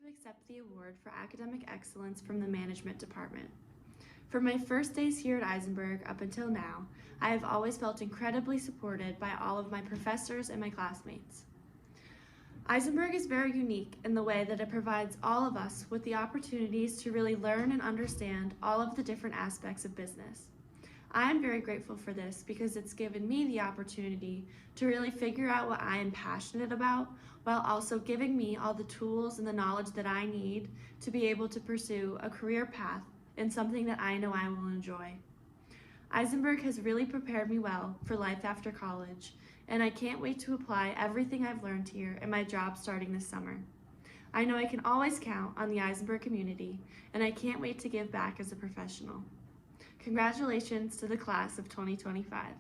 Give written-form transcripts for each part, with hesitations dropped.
to accept the award for academic excellence from the management department. From my first days here at Isenberg up until now, I have always felt incredibly supported by all of my professors and my classmates. Isenberg is very unique in the way that it provides all of us with the opportunities to really learn and understand all of the different aspects of business. I am very grateful for this because it's given me the opportunity to really figure out what I am passionate about while also giving me all the tools and the knowledge that I need to be able to pursue a career path in something that I know I will enjoy. Isenberg has really prepared me well for life after college, and I can't wait to apply everything I've learned here in my job starting this summer. I know I can always count on the Isenberg community, and I can't wait to give back as a professional. Congratulations to the class of 2025.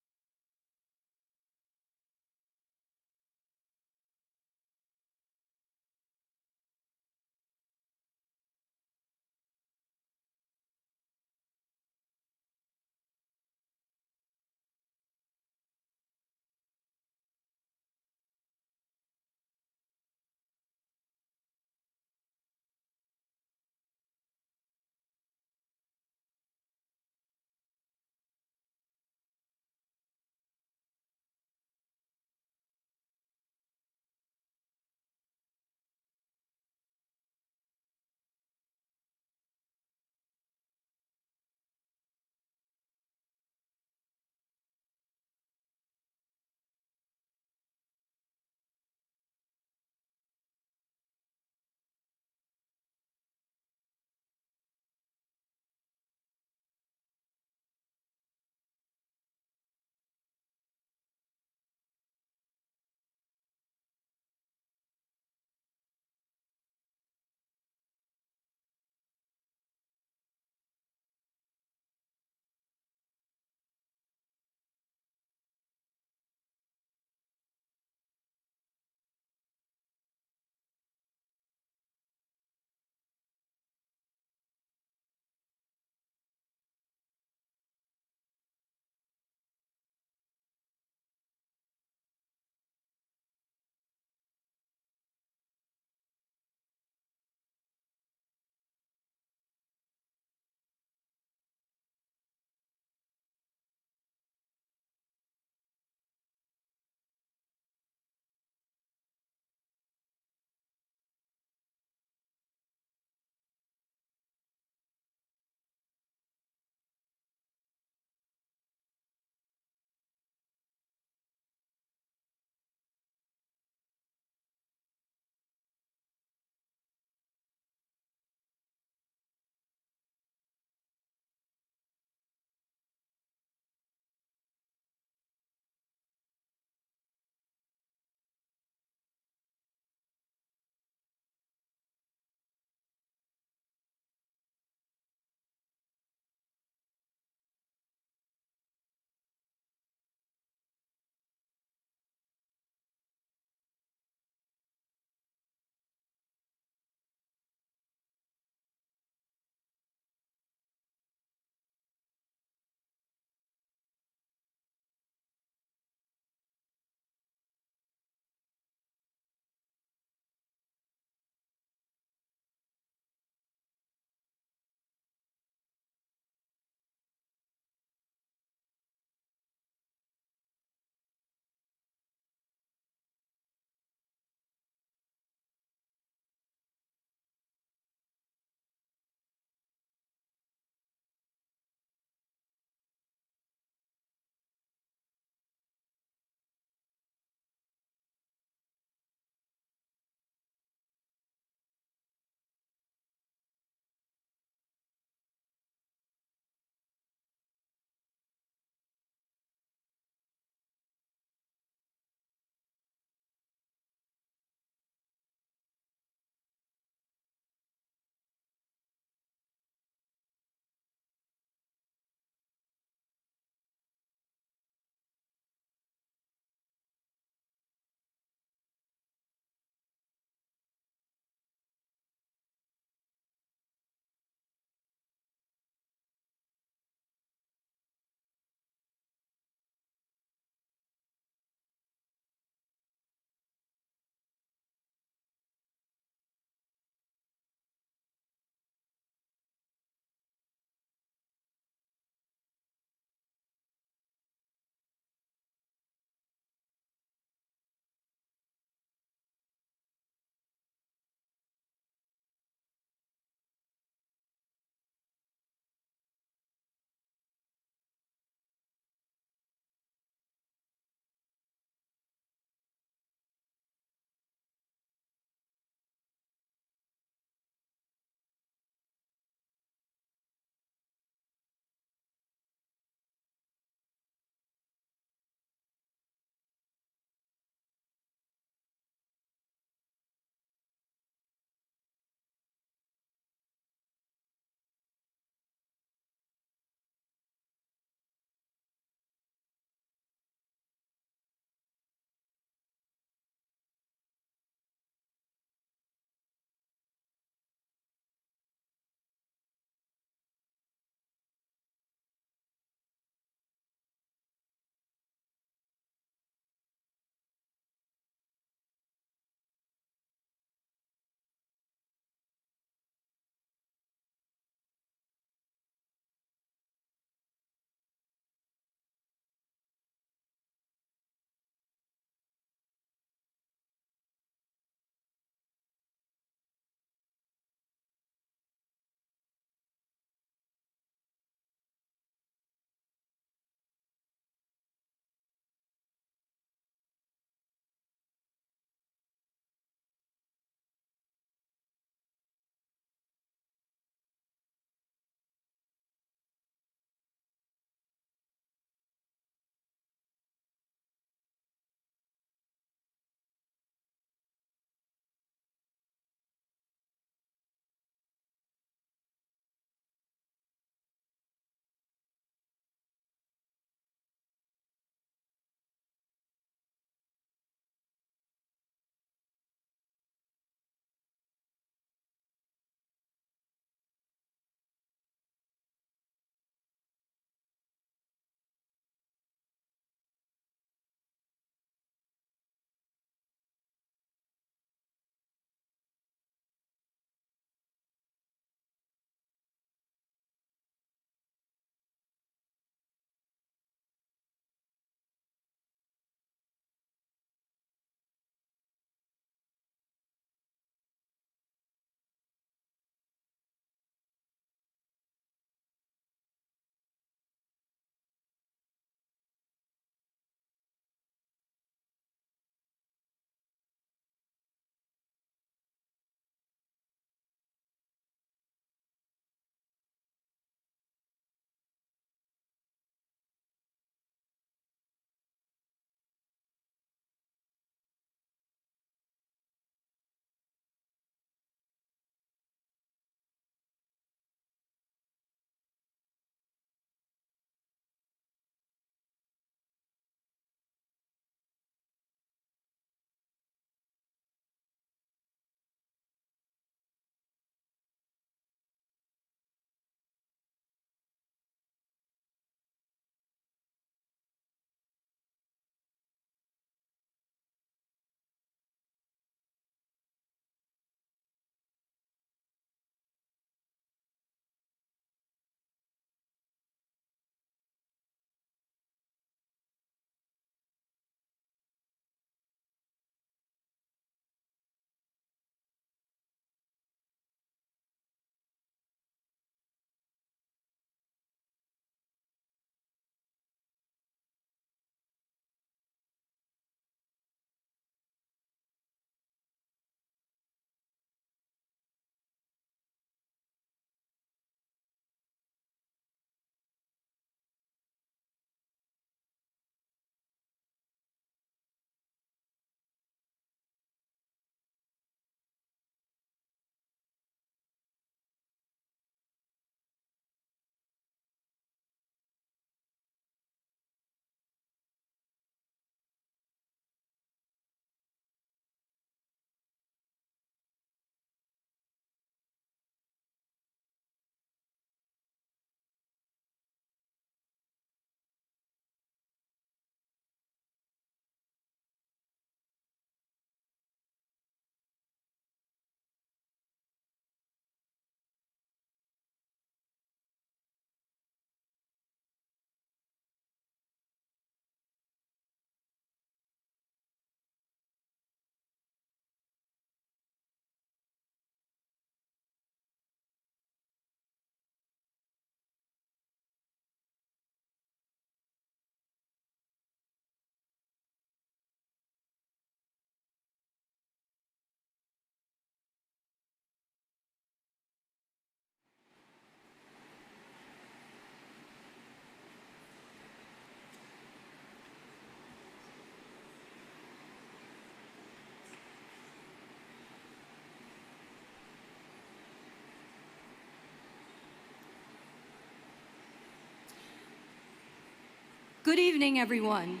Good evening, everyone.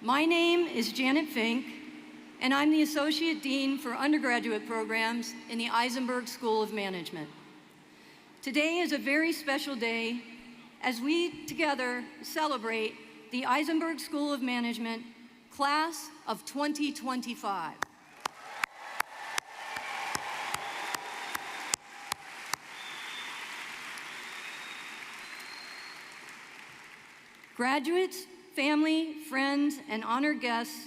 My name is Janet Fink, and I'm the Associate Dean for Undergraduate Programs in the Isenberg School of Management. Today is a very special day as we together celebrate the Isenberg School of Management Class of 2025. Graduates, family, friends, and honored guests,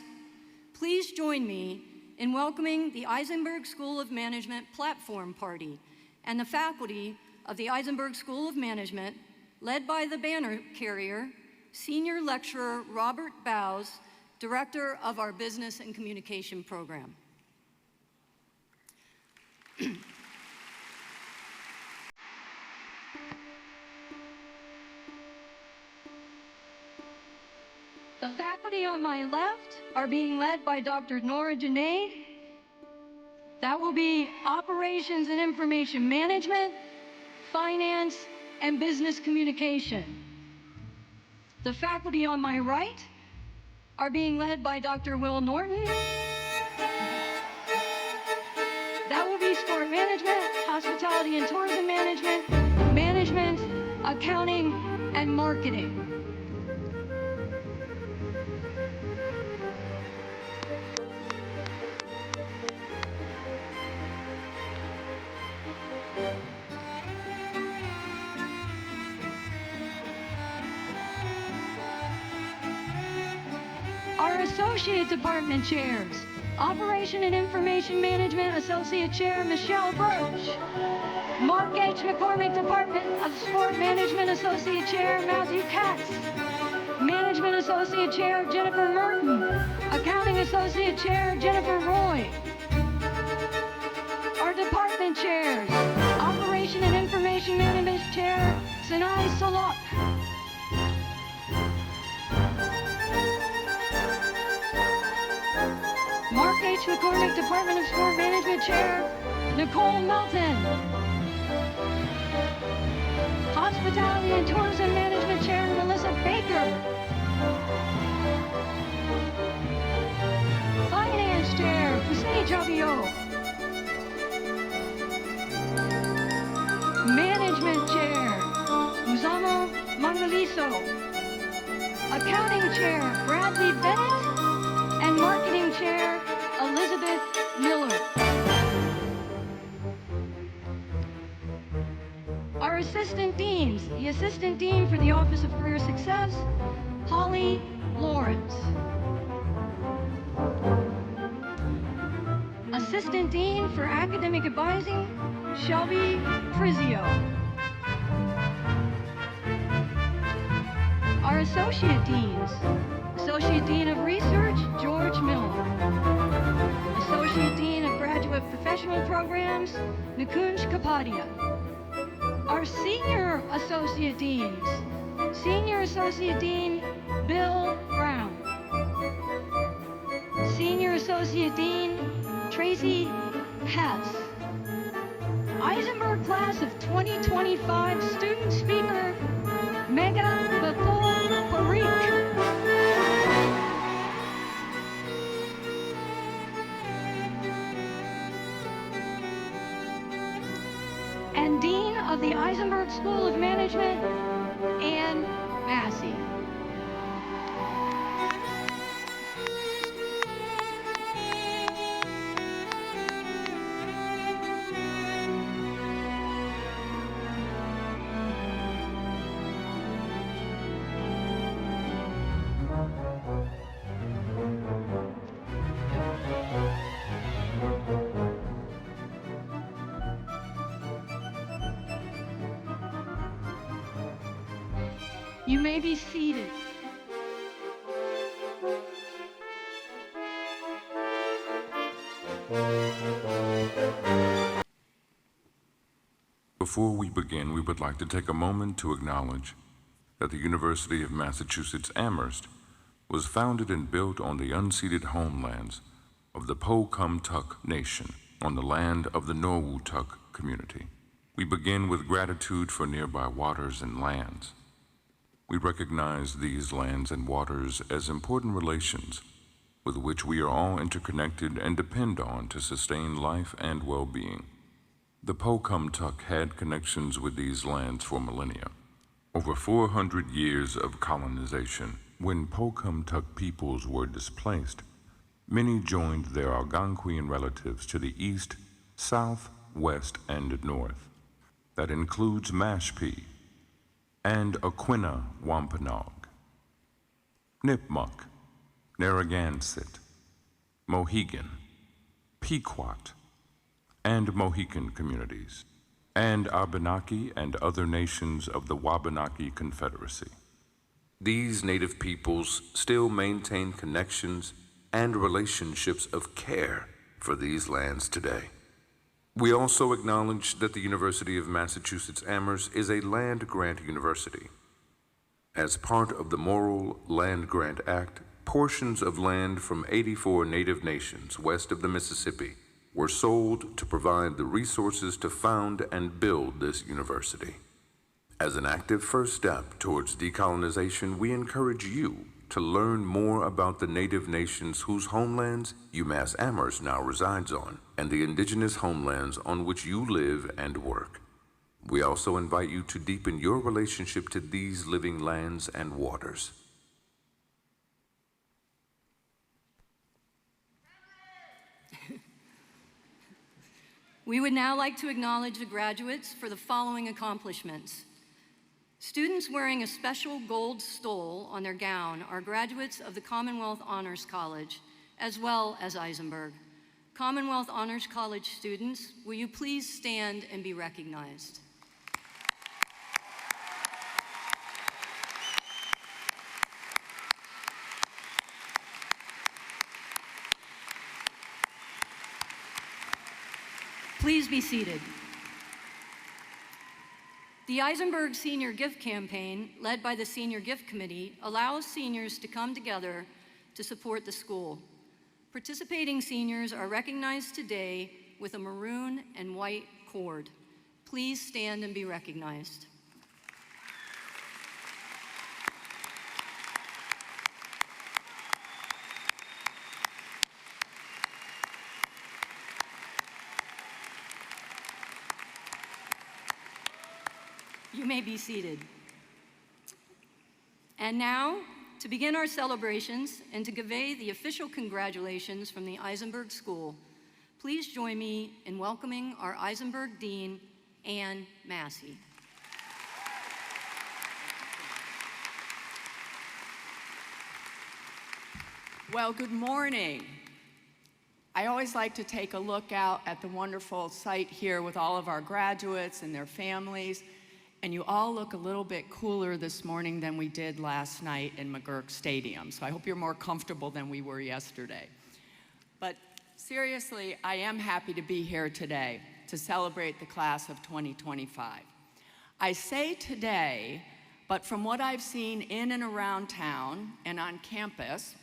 please join me in welcoming the Isenberg School of Management Platform Party and the faculty of the Isenberg School of Management, led by the banner carrier, Senior Lecturer Robert Bowes, Director of our Business and Communication Program. The faculty on my left are being led by Dr. Nora Janae. That will be Operations and Information Management, Finance, and Business Communication. The faculty on my right are being led by Dr. Will Norton. That will be Sport Management, Hospitality and Tourism Management, Management, Accounting, and Marketing. Our Associate Department Chairs, Operation and Information Management Associate Chair Michelle Birch, Mark H. McCormick Department of Sport Management Associate Chair Matthew Katz, Management Associate Chair Jennifer Merton, Accounting Associate Chair Jennifer Roy. Our Department Chairs, Operation and Information Management Chair Sinai Salok, Mark H. McCormick Department of Sport Management Chair Nicole Melton, Hospitality and Tourism Management Chair Melissa Baker, Finance Chair Fusini Chavio, Management Chair Uzama Mangaliso, Accounting Chair Bradley Bennett, and Marketing Chair Elizabeth Miller. Our Assistant Deans, the Assistant Dean for the Office of Career Success, Holly Lawrence. Assistant Dean for Academic Advising, Shelby Frizio. Our Associate Deans, Associate Dean of Research, George Miller. Associate Dean of Graduate Professional Programs, Nikunj Kapadia. Our Senior Associate Deans, Senior Associate Dean, Bill Brown. Senior Associate Dean, Tracy Hess. Isenberg Class of 2025 Student Speaker, Megha Bapul Parikh. And Dean of the Isenberg School of Management, Ann Massey. You may be seated. Before we begin, we would like to take a moment to acknowledge that the University of Massachusetts Amherst was founded and built on the unceded homelands of the Po-Cum-Tuck Nation on the land of the We recognize these lands and waters as important relations with which we are all interconnected and depend on to sustain life and well-being. The Po-Cum-Tuck had connections with these lands for millennia. Over 400 years of colonization, when Po-Cum-Tuck peoples were displaced, many joined their Algonquian relatives to the east, south, west, and north. That includes Mashpee and Aquinnah Wampanoag, Nipmuc, Narragansett, Mohegan, Pequot, and Mohican communities, and Abenaki and other nations of the Wabanaki Confederacy. These native peoples still maintain connections and relationships of care for these lands today. We also acknowledge that the University of Massachusetts Amherst is a land-grant university. As part of the Morrill Land Grant Act, portions of land from 84 native nations west of the Mississippi were sold to provide the resources to found and build this university. As an active first step towards decolonization, we encourage you to learn more about the native nations whose homelands UMass Amherst now resides on, and the indigenous homelands on which you live and work. We also invite you to deepen your relationship to these living lands and waters. We would now like to acknowledge the graduates for the following accomplishments. Students wearing a special gold stole on their gown are graduates of the Commonwealth Honors College, as well as Isenberg. Commonwealth Honors College students, will you please stand and be recognized? Please be seated. The Isenberg Senior Gift Campaign, led by the Senior Gift Committee, allows seniors to come together to support the school. Participating seniors are recognized today with a maroon and white cord. Please stand and be recognized. You may be seated. And now, to begin our celebrations and to convey the official congratulations from the Isenberg School, please join me in welcoming our Isenberg Dean, Ann Massey. Well, good morning. I always like to take a look out at the wonderful site here with all of our graduates and their families. And you all look a little bit cooler this morning than we did last night in McGurk Stadium. So I hope you're more comfortable than we were yesterday. But seriously, I am happy to be here today to celebrate the class of 2025. I say today, but from what I've seen in and around town and on campus,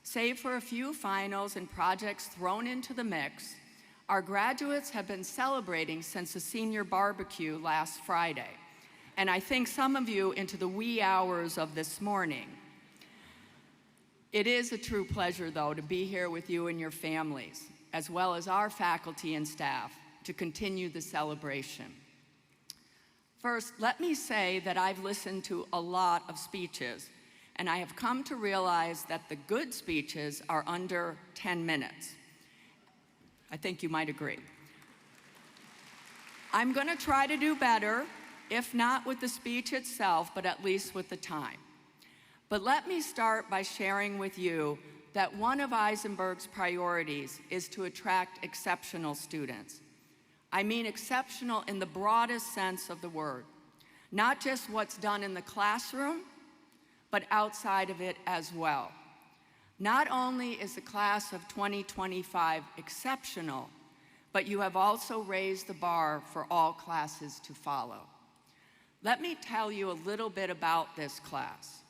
save for a few finals and projects thrown into the mix, our graduates have been celebrating since the senior barbecue last Friday. And I think some of you into the wee hours of this morning. It is a true pleasure, though, to be here with you and your families, as well as our faculty and staff, to continue the celebration. First, let me say that I've listened to a lot of speeches, and I have come to realize that the good speeches are under 10 minutes. I think you might agree. I'm going to try to do better, if not with the speech itself, but at least with the time. But let me start by sharing with you that one of Isenberg's priorities is to attract exceptional students. I mean exceptional in the broadest sense of the word. Not just what's done in the classroom, but outside of it as well. Not only is the class of 2025 exceptional, but you have also raised the bar for all classes to follow. Let me tell you a little bit about this class.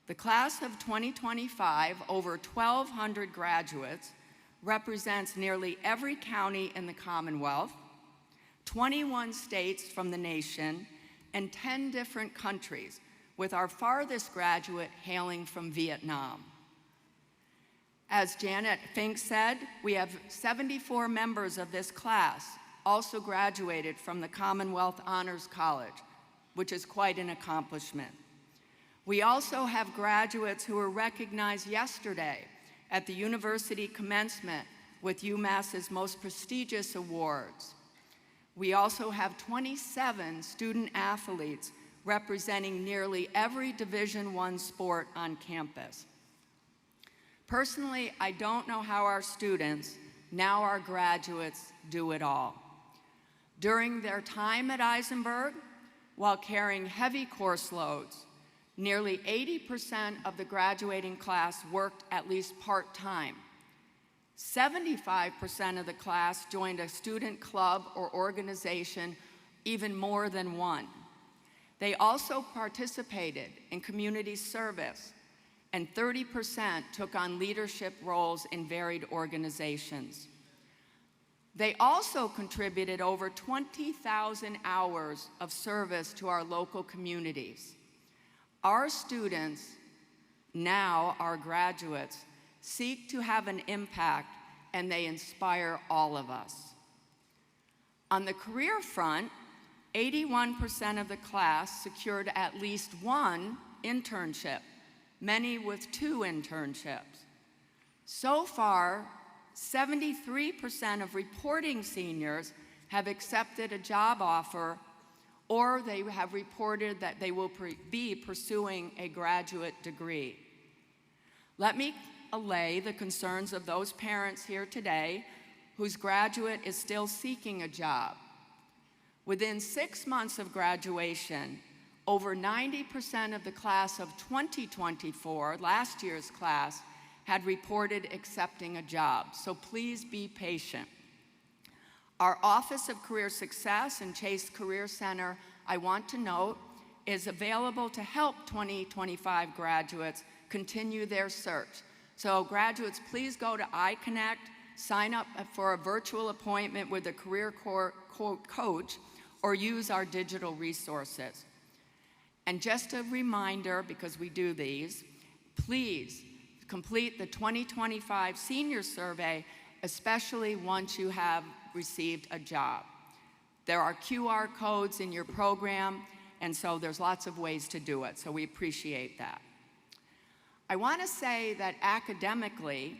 The class of 2025, over 1,200 graduates, represents nearly every county in the Commonwealth, 21 states from the nation, and 10 different countries, with our farthest graduate hailing from Vietnam. As Janet Fink said, we have 74 members of this class also graduated from the Commonwealth Honors College, which is quite an accomplishment. We also have graduates who were recognized yesterday at the university commencement with UMass's most prestigious awards. We also have 27 student athletes representing nearly every Division I sport on campus. Personally, I don't know how our students, now our graduates, do it all. During their time at Isenberg, while carrying heavy course loads, nearly 80% of the graduating class worked at least part-time. 75% of the class joined a student club or organization, even more than one. They also participated in community service, and 30% took on leadership roles in varied organizations. They also contributed over 20,000 hours of service to our local communities. Our students, now our graduates, seek to have an impact, and they inspire all of us. On the career front, 81% of the class secured at least one internship, many with 2 internships. So far, 73% of reporting seniors have accepted a job offer, or they have reported that they will be pursuing a graduate degree. Let me allay the concerns of those parents here today whose graduate is still seeking a job. Within 6 months of graduation, over 90% of the class of 2024, last year's class, had reported accepting a job, so please be patient. Our Office of Career Success and Chase Career Center, I want to note, is available to help 2025 graduates continue their search. So graduates, please go to iConnect, sign up for a virtual appointment with a career coach, or use our digital resources. And just a reminder, because we do these, please complete the 2025 senior survey, especially once you have received a job. There are QR codes in your program, and so there's lots of ways to do it, so we appreciate that. I want to say that academically,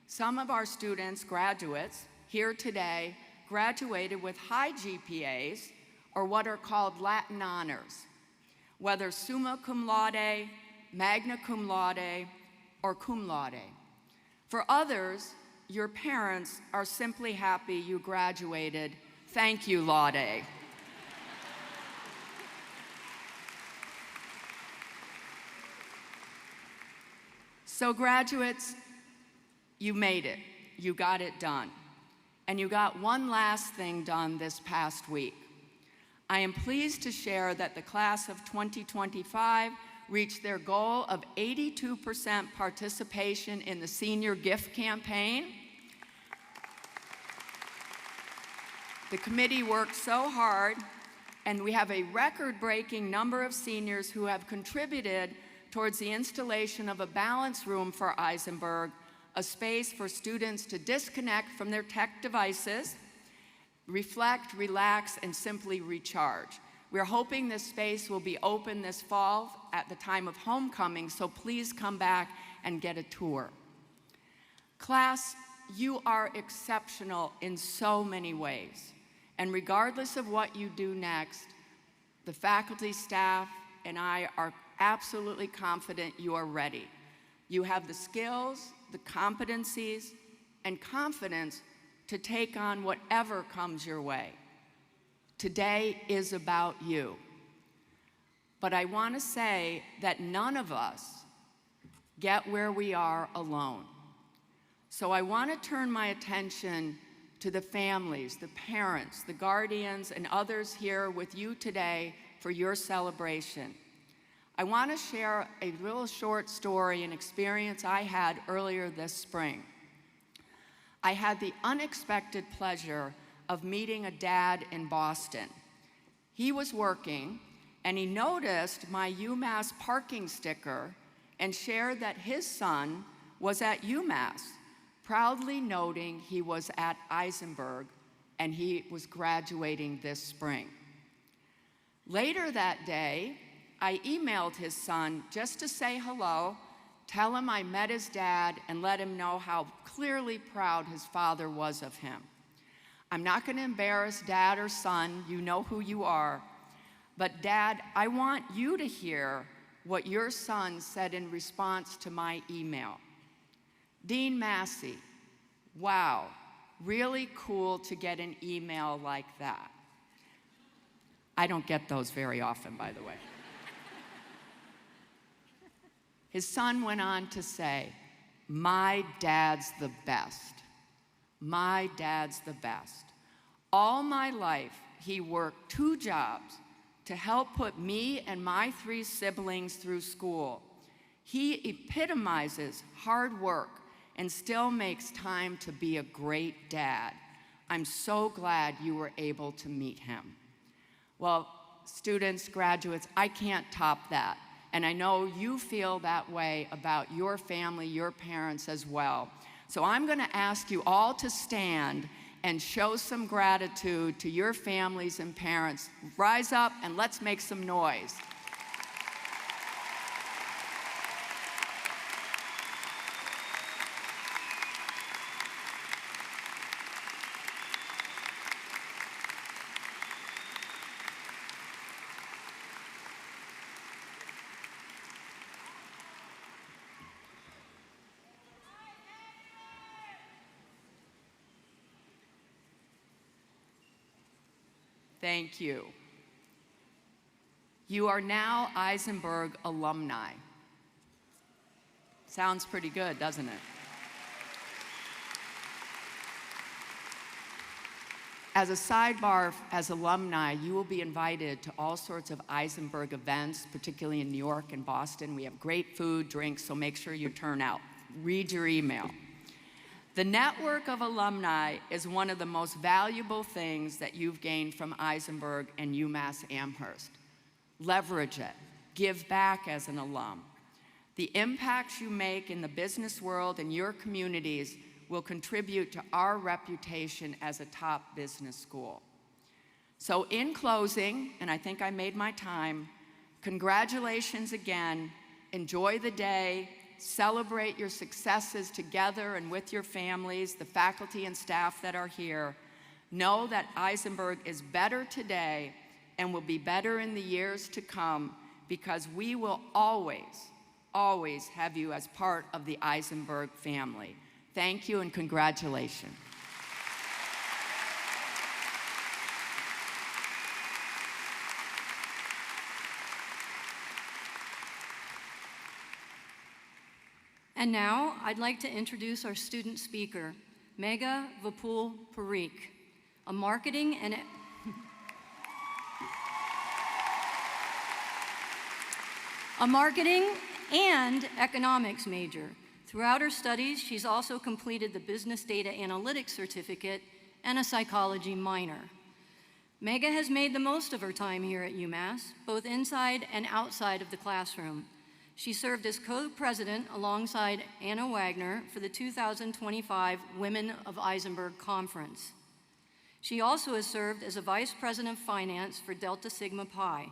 some of our students, graduates, here today, graduated with high GPAs, or what are called Latin honors, whether summa cum laude, magna cum laude, or cum laude. For others, your parents are simply happy you graduated. Thank you, laude. So graduates, you made it. You got it done. And you got one last thing done this past week. I am pleased to share that the class of 2025 reached their goal of 82% participation in the senior gift campaign. The committee worked so hard, and we have a record-breaking number of seniors who have contributed towards the installation of a balance room for Isenberg, a space for students to disconnect from their tech devices, reflect, relax, and simply recharge. We're hoping this space will be open this fall at the time of homecoming, so please come back and get a tour. Class, you are exceptional in so many ways, and regardless of what you do next, the faculty, staff, and I are absolutely confident you are ready. You have the skills, the competencies, and confidence to take on whatever comes your way. Today is about you. But I want to say that none of us get where we are alone. So I want to turn my attention to the families, the parents, the guardians, and others here with you today for your celebration. I want to share a little short story, an experience I had earlier this spring. I had the unexpected pleasure of meeting a dad in Boston. He was working, and he noticed my UMass parking sticker and shared that his son was at UMass, proudly noting he was at Isenberg and he was graduating this spring. Later that day, I emailed his son just to say hello, tell him I met his dad, and let him know how clearly proud his father was of him. I'm not going to embarrass dad or son, you know who you are, but Dad, I want you to hear what your son said in response to my email. Dean Massey, wow, really cool to get an email like that. I don't get those very often, by the way. His son went on to say, my dad's the best. My dad's the best. All my life, he worked 2 jobs to help put me and my 3 siblings through school. He epitomizes hard work and still makes time to be a great dad. I'm so glad you were able to meet him. Well, students, graduates, I can't top that. And I know you feel that way about your family, your parents as well. So I'm going to ask you all to stand and show some gratitude to your families and parents. Rise up and let's make some noise. Thank you. You are now Isenberg alumni. Sounds pretty good, doesn't it? As a sidebar, as alumni, you will be invited to all sorts of Isenberg events, particularly in New York and Boston. We have great food, drinks, so make sure you turn out. Read your email. The network of alumni is one of the most valuable things that you've gained from Isenberg and UMass Amherst. Leverage it. Give back as an alum. The impacts you make in the business world and your communities will contribute to our reputation as a top business school. So in closing, and I think I made my time, congratulations again. Enjoy the day. Celebrate your successes together and with your families, the faculty and staff that are here. Know that Isenberg is better today and will be better in the years to come because we will always, always have you as part of the Isenberg family. Thank you and congratulations. And now, I'd like to introduce our student speaker, Megha Vipul Parikh, a marketing and economics major. Throughout her studies, she's also completed the Business Data Analytics Certificate and a psychology minor. Megha has made the most of her time here at UMass, both inside and outside of the classroom. She served as co-president alongside Anna Wagner for the 2025 Women of Isenberg Conference. She also has served as a vice president of finance for Delta Sigma Pi.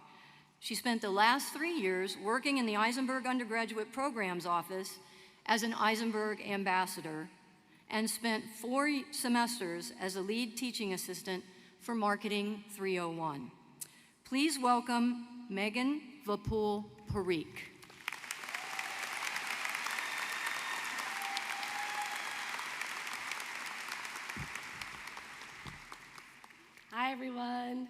She spent the last 3 years working in the Isenberg Undergraduate Programs Office as an Isenberg ambassador and spent 4 semesters as a lead teaching assistant for Marketing 301. Please welcome Megha Vipul Parikh. Hi, everyone.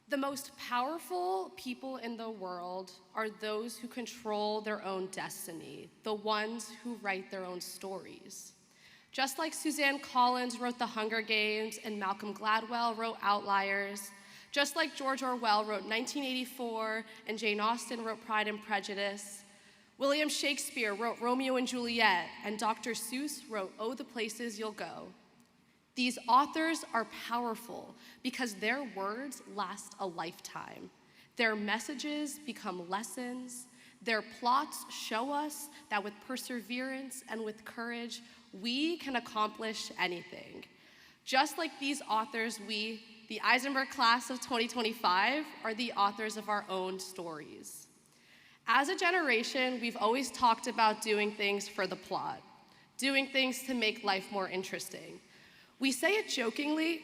The most powerful people in the world are those who control their own destiny, the ones who write their own stories. Just like Suzanne Collins wrote The Hunger Games and Malcolm Gladwell wrote Outliers, just like George Orwell wrote 1984 and Jane Austen wrote Pride and Prejudice, William Shakespeare wrote Romeo and Juliet, and Dr. Seuss wrote Oh, the Places You'll Go. These authors are powerful because their words last a lifetime. Their messages become lessons. Their plots show us that with perseverance and with courage, we can accomplish anything. Just like these authors, we, the Isenberg class of 2025, are the authors of our own stories. As a generation, we've always talked about doing things for the plot, doing things to make life more interesting. We say it jokingly,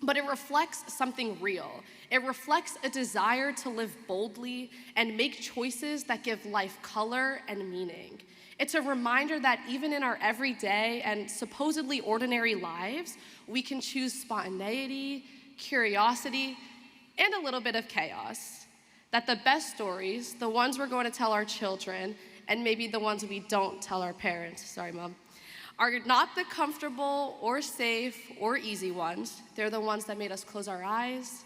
but it reflects something real. It reflects a desire to live boldly and make choices that give life color and meaning. It's a reminder that even in our everyday and supposedly ordinary lives, we can choose spontaneity, curiosity, and a little bit of chaos. That the best stories, the ones we're going to tell our children, and maybe the ones we don't tell our parents, sorry, Mom, are not the comfortable or safe or easy ones. They're the ones that made us close our eyes,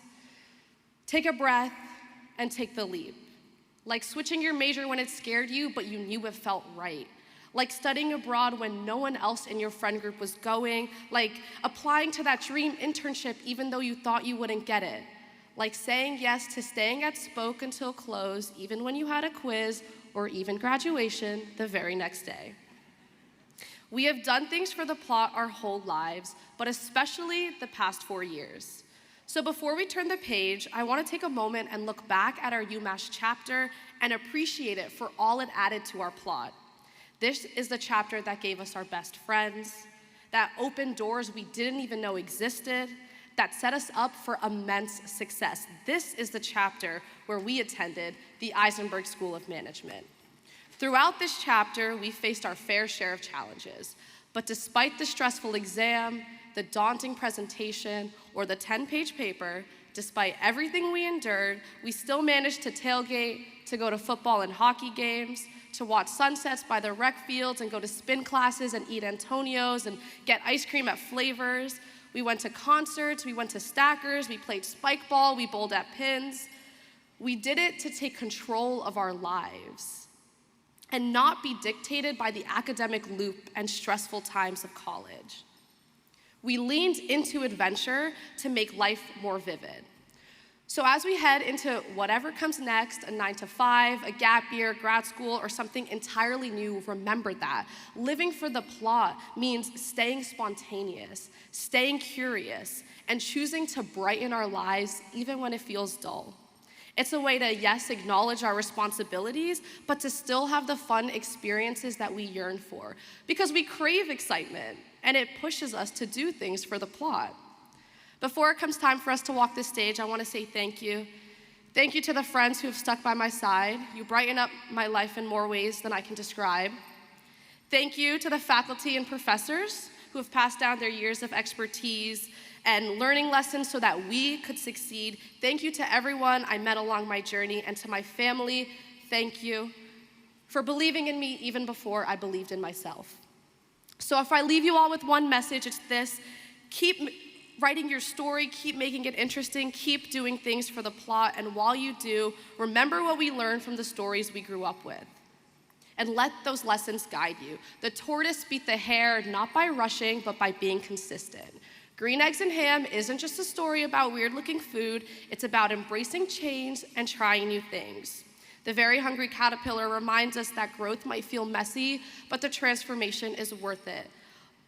take a breath, and take the leap. Like switching your major when it scared you, but you knew it felt right. Like studying abroad when no one else in your friend group was going. Like applying to that dream internship even though you thought you wouldn't get it. Like saying yes to staying at Spoke until close, even when you had a quiz or even graduation the very next day. We have done things for the plot our whole lives, but especially the past 4 years. So before we turn the page, I want to take a moment and look back at our UMass chapter and appreciate it for all it added to our plot. This is the chapter that gave us our best friends, that opened doors we didn't even know existed, that set us up for immense success. This is the chapter where we attended the Isenberg School of Management. Throughout this chapter, we faced our fair share of challenges, but despite the stressful exam, the daunting presentation, or the 10-page paper, despite everything we endured, we still managed to tailgate, to go to football and hockey games, to watch sunsets by the rec fields and go to spin classes and eat Antonios and get ice cream at Flavors. We went to concerts, we went to Stackers, we played spike ball, we bowled at pins. We did it to take control of our lives and not be dictated by the academic loop and stressful times of college. We leaned into adventure to make life more vivid. So as we head into whatever comes next, a 9 to 5, a gap year, grad school, or something entirely new, remember that. Living for the plot means staying spontaneous, staying curious, and choosing to brighten our lives even when it feels dull. It's a way to, yes, acknowledge our responsibilities, but to still have the fun experiences that we yearn for, because we crave excitement, and it pushes us to do things for the plot. Before it comes time for us to walk this stage, I want to say thank you. Thank you to the friends who have stuck by my side. You brighten up my life in more ways than I can describe. Thank you to the faculty and professors who have passed down their years of expertise and learning lessons so that we could succeed. Thank you to everyone I met along my journey, and to my family, thank you for believing in me even before I believed in myself. So if I leave you all with one message, it's this: keep writing your story, keep making it interesting, keep doing things for the plot, and while you do, remember what we learned from the stories we grew up with. And let those lessons guide you. The tortoise beat the hare not by rushing, but by being consistent. Green Eggs and Ham isn't just a story about weird-looking food, it's about embracing change and trying new things. The Very Hungry Caterpillar reminds us that growth might feel messy, but the transformation is worth it.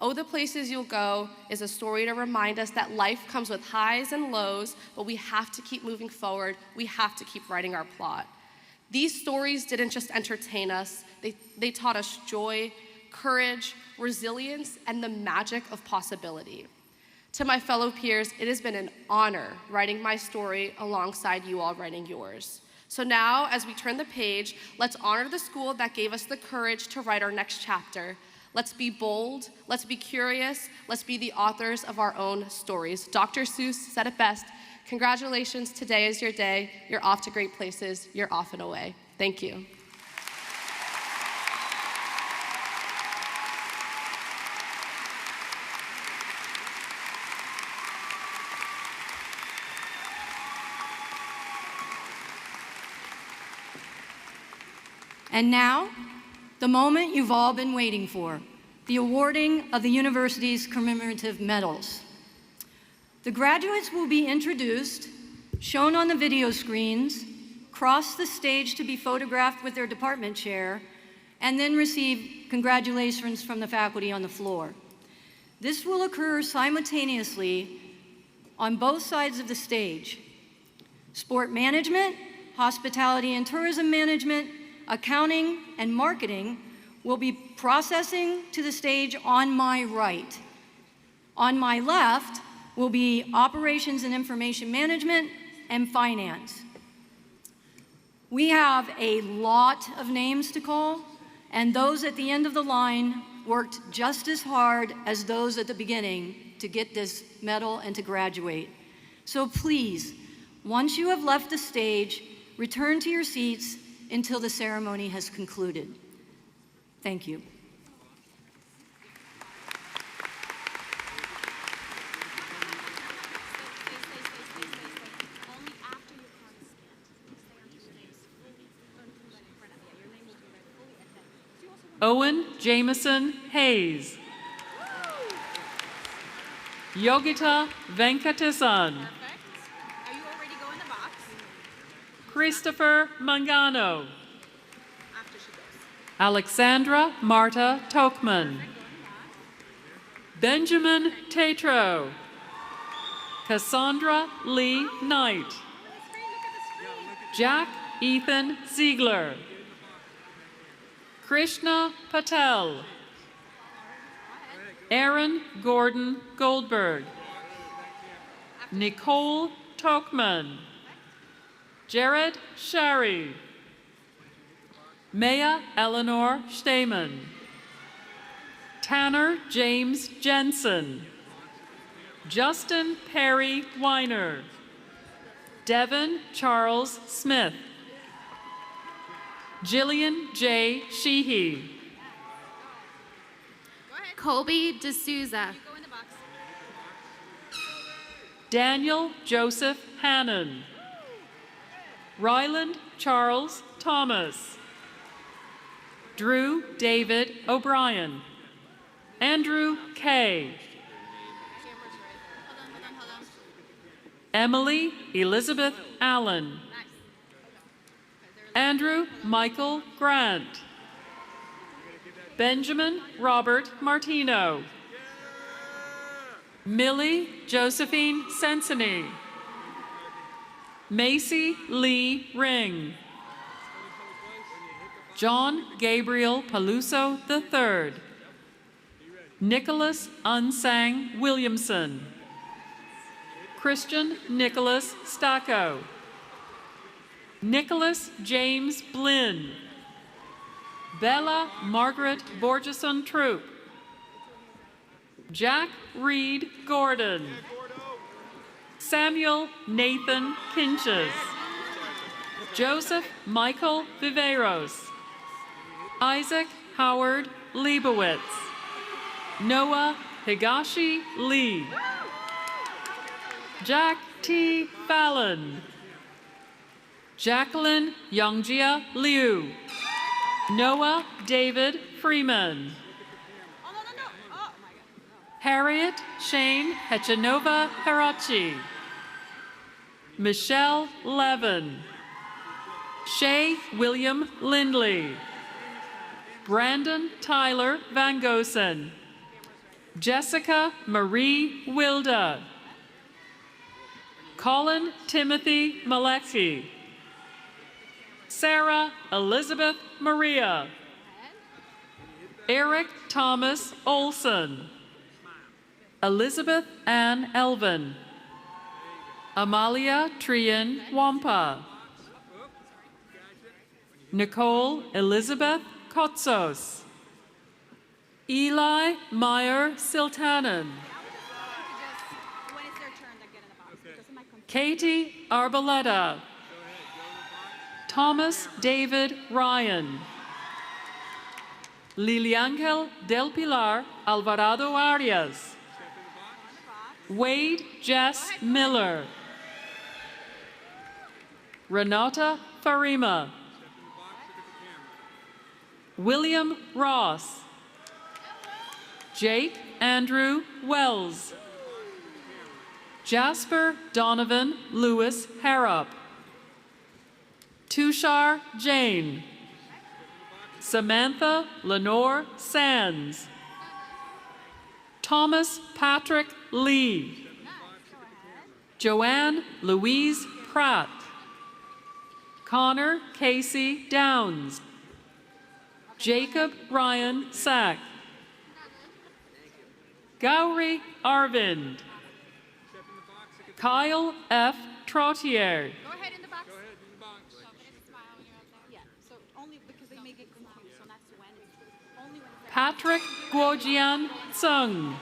Oh, the Places You'll Go is a story to remind us that life comes with highs and lows, but we have to keep moving forward. We have to keep writing our plot. These stories didn't just entertain us, they taught us joy, courage, resilience, and the magic of possibility. To my fellow peers, it has been an honor writing my story alongside you all writing yours. So now, as we turn the page, let's honor the school that gave us the courage to write our next chapter. Let's be bold, let's be curious, let's be the authors of our own stories. Dr. Seuss said it best: congratulations, today is your day. You're off to great places, you're off and away. Thank you. And now, the moment you've all been waiting for, the awarding of the university's commemorative medals. The graduates will be introduced, shown on the video screens, cross the stage to be photographed with their department chair, and then receive congratulations from the faculty on the floor. This will occur simultaneously on both sides of the stage. Sport management, hospitality and tourism management, accounting, and marketing will be processing to the stage on my right. On my left will be operations and information management and finance. We have a lot of names to call, and those at the end of the line worked just as hard as those at the beginning to get this medal and to graduate. So please, once you have left the stage, return to your seats until the ceremony has concluded. Thank you. Owen Jameson Hayes. Yogita Venkatasan. Are you already going in the box? Christopher Mangano. After she goes. Alexandra Marta Tokman. Benjamin Tatro. Cassandra Lee Knight. Jack Ethan Ziegler. Krishna Patel. Aaron Gordon Goldberg. Nicole Tokman. Jared Shari. Maya Eleanor Stamen. Tanner James Jensen. Justin Perry Weiner. Devin Charles Smith. Jillian J. Sheehy. Colby D'Souza. Daniel Joseph Hannon. Ryland Charles Thomas. Drew David O'Brien. Andrew Kay. Emily Elizabeth Allen. Andrew Michael Grant. Benjamin Robert Martino. Millie Josephine Sensini. Macy Lee Ring. John Gabriel Paluso III. Nicholas Unsang Williamson. Christian Nicholas Stacco. Nicholas James Blinn. Bella Margaret Borgeson Troop. Jack Reed Gordon. Samuel Nathan Kinches. Joseph Michael Viveros. Isaac Howard Leibowitz. Noah Higashi Lee. Jack T. Fallon. Jacqueline Yongjia Liu. Noah David Freeman. Harriet Shane Hechanova Harachi. Michelle Levin. Shay William Lindley. Brandon Tyler Van Gosen. Jessica Marie Wilda. Colin Timothy Malecki. Sarah Elizabeth Maria. Eric Thomas Olson. Elizabeth Ann Elvin. Amalia Trian Wampa. Nicole Elizabeth Kotsos. Eli Meyer Siltanen. Katie Arboleta. Thomas David Ryan. Liliangel del Pilar Alvarado Arias. Wade Jess Miller. Renata Farima. William Ross. Jake Andrew Wells. Jasper Donovan Lewis Harrop. Tushar Jain. Samantha Lenore Sands. Thomas Patrick Lee. Joanne Louise Pratt. Connor Casey Downs. Jacob Ryan Sack. Gowrie Arvind. Kyle F. Trottier. Go ahead in the box. Go ahead in the box. Smile when you're up there. Yeah. So only because they make it confused. So that's when it's only when it's Patrick Guojian Tsung.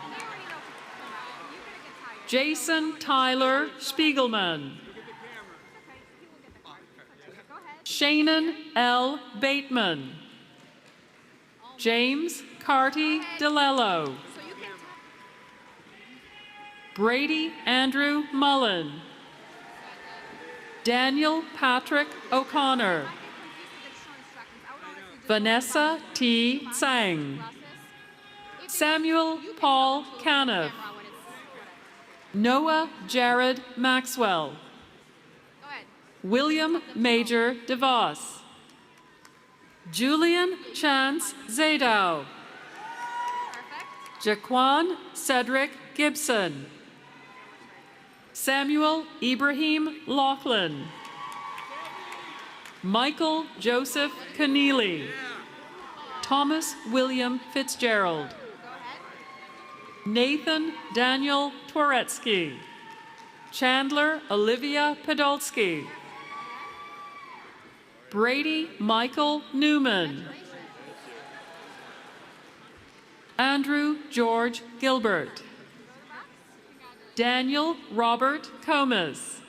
Jason Tyler Spiegelman. Shannon L. Bateman. James Carty DeLello. Brady Andrew Mullen. Daniel Patrick O'Connor. Vanessa T. Tsang. Samuel Paul Caniff. Noah Jared Maxwell. William Major DeVos. Julian Chance Zadow. Jaquan Cedric Gibson. Samuel Ibrahim Laughlin. Michael Joseph Keneally. Thomas William Fitzgerald. Nathan Daniel Twaretsky. Chandler Olivia Podolsky. Brady Michael Newman. Andrew George Gilbert. Daniel Robert Comas.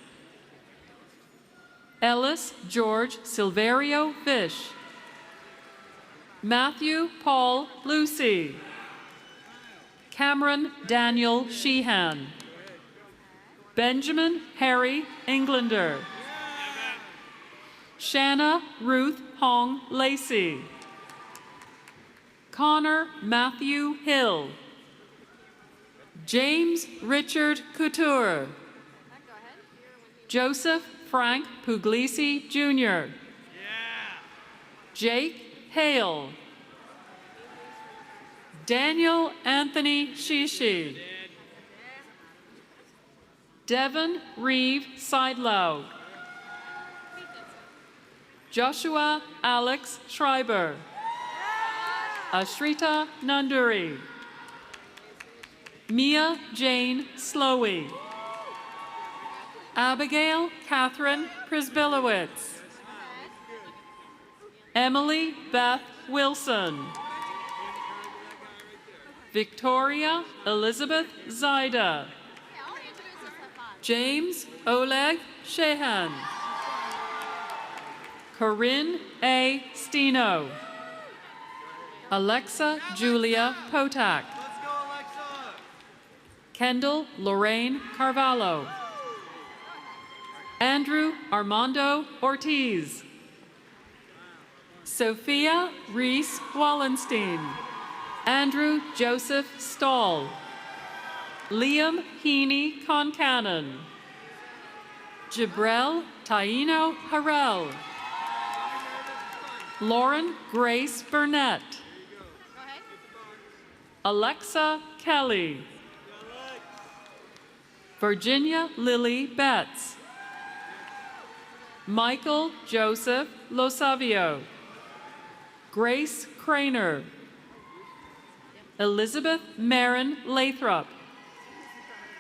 Ellis George Silverio Fish. Matthew Paul Lucy. Cameron Daniel Sheehan. Benjamin Harry Englander. Shanna Ruth Hong Lacey. Connor Matthew Hill. James Richard Couture. Joseph Frank Puglisi Jr. Jake Hale. Daniel Anthony Shishi. Devin Reeve Seidlow. Joshua Alex Schreiber. Ashrita Nanduri. Mia Jane Slowey. Abigail Catherine Prisbilowitz. Emily Beth Wilson. Victoria Elizabeth Zaida. James Oleg Shehan. Corinne A. Steno. Alexa Julia Potak. Kendall Lorraine Carvalho. Andrew Armando Ortiz. Sophia Reese Wallenstein. Andrew Joseph Stahl. Liam Heaney Concannon. Jibrel Taino Harrell. Lauren Grace Burnett. Alexa Kelly. Virginia Lily Betts. Michael Joseph Losavio. Grace Craner. Elizabeth Marin Lathrop.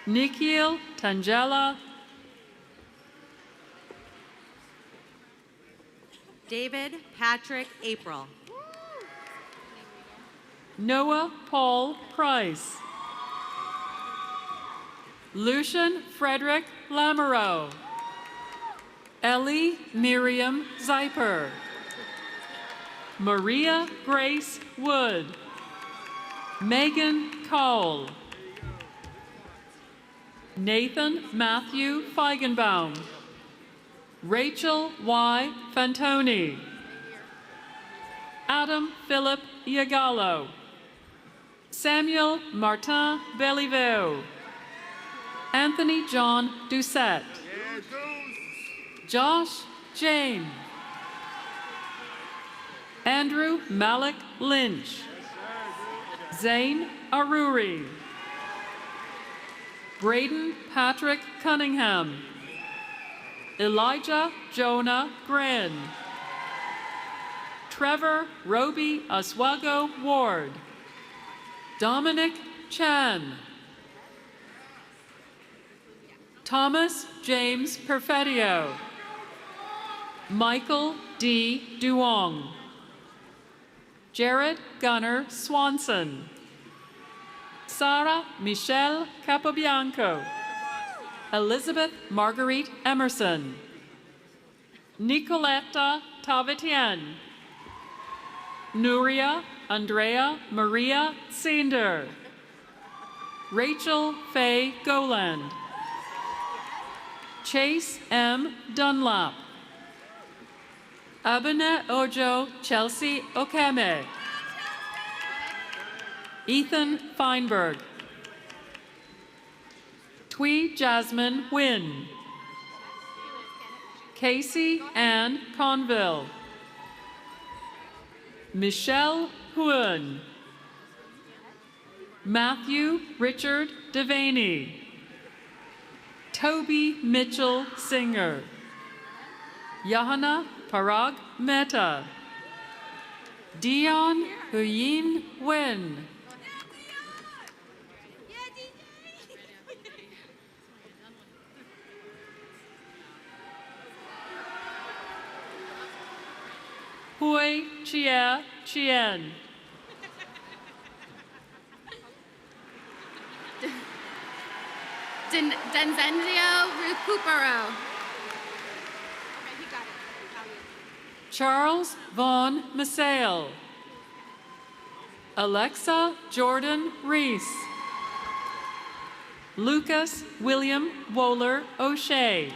Nikhil Tangela. David Patrick April. Noah Paul Price. Lucian Frederick Lamoureux. Ellie Miriam Zeiper. Maria Grace Wood. Megan Cole. Nathan Matthew Feigenbaum. Rachel Y. Fantoni. Adam Philip Iagallo. Samuel Martin Bellevue, Anthony John Doucette, Josh Jane, Andrew Malik Lynch, Zane Aruri, Braden Patrick Cunningham, Elijah Jonah Grin, Trevor Roby Oswego Ward, Dominic Chan, Thomas James Perfettio, Michael D. Duong, Jared Gunnar Swanson, Sarah Michelle Capobianco, Elizabeth Marguerite Emerson, Nicoletta Tavetian, Nuria Andrea Maria Sander, Rachel Faye Goland, Chase M. Dunlap, Abene Ojo Chelsea Okeme, Ethan Feinberg, Twee Jasmine Wynn, Casey Ann Conville, Michelle Huon, Matthew Richard Devaney, Toby Mitchell Singer, Yahana Parag Mehta, Dion Huyin Wen, Hui Chia Chien, Denzenzio Recupero. Charles Vaughn Masail, Alexa Jordan Reese, Lucas William Wohler O'Shea,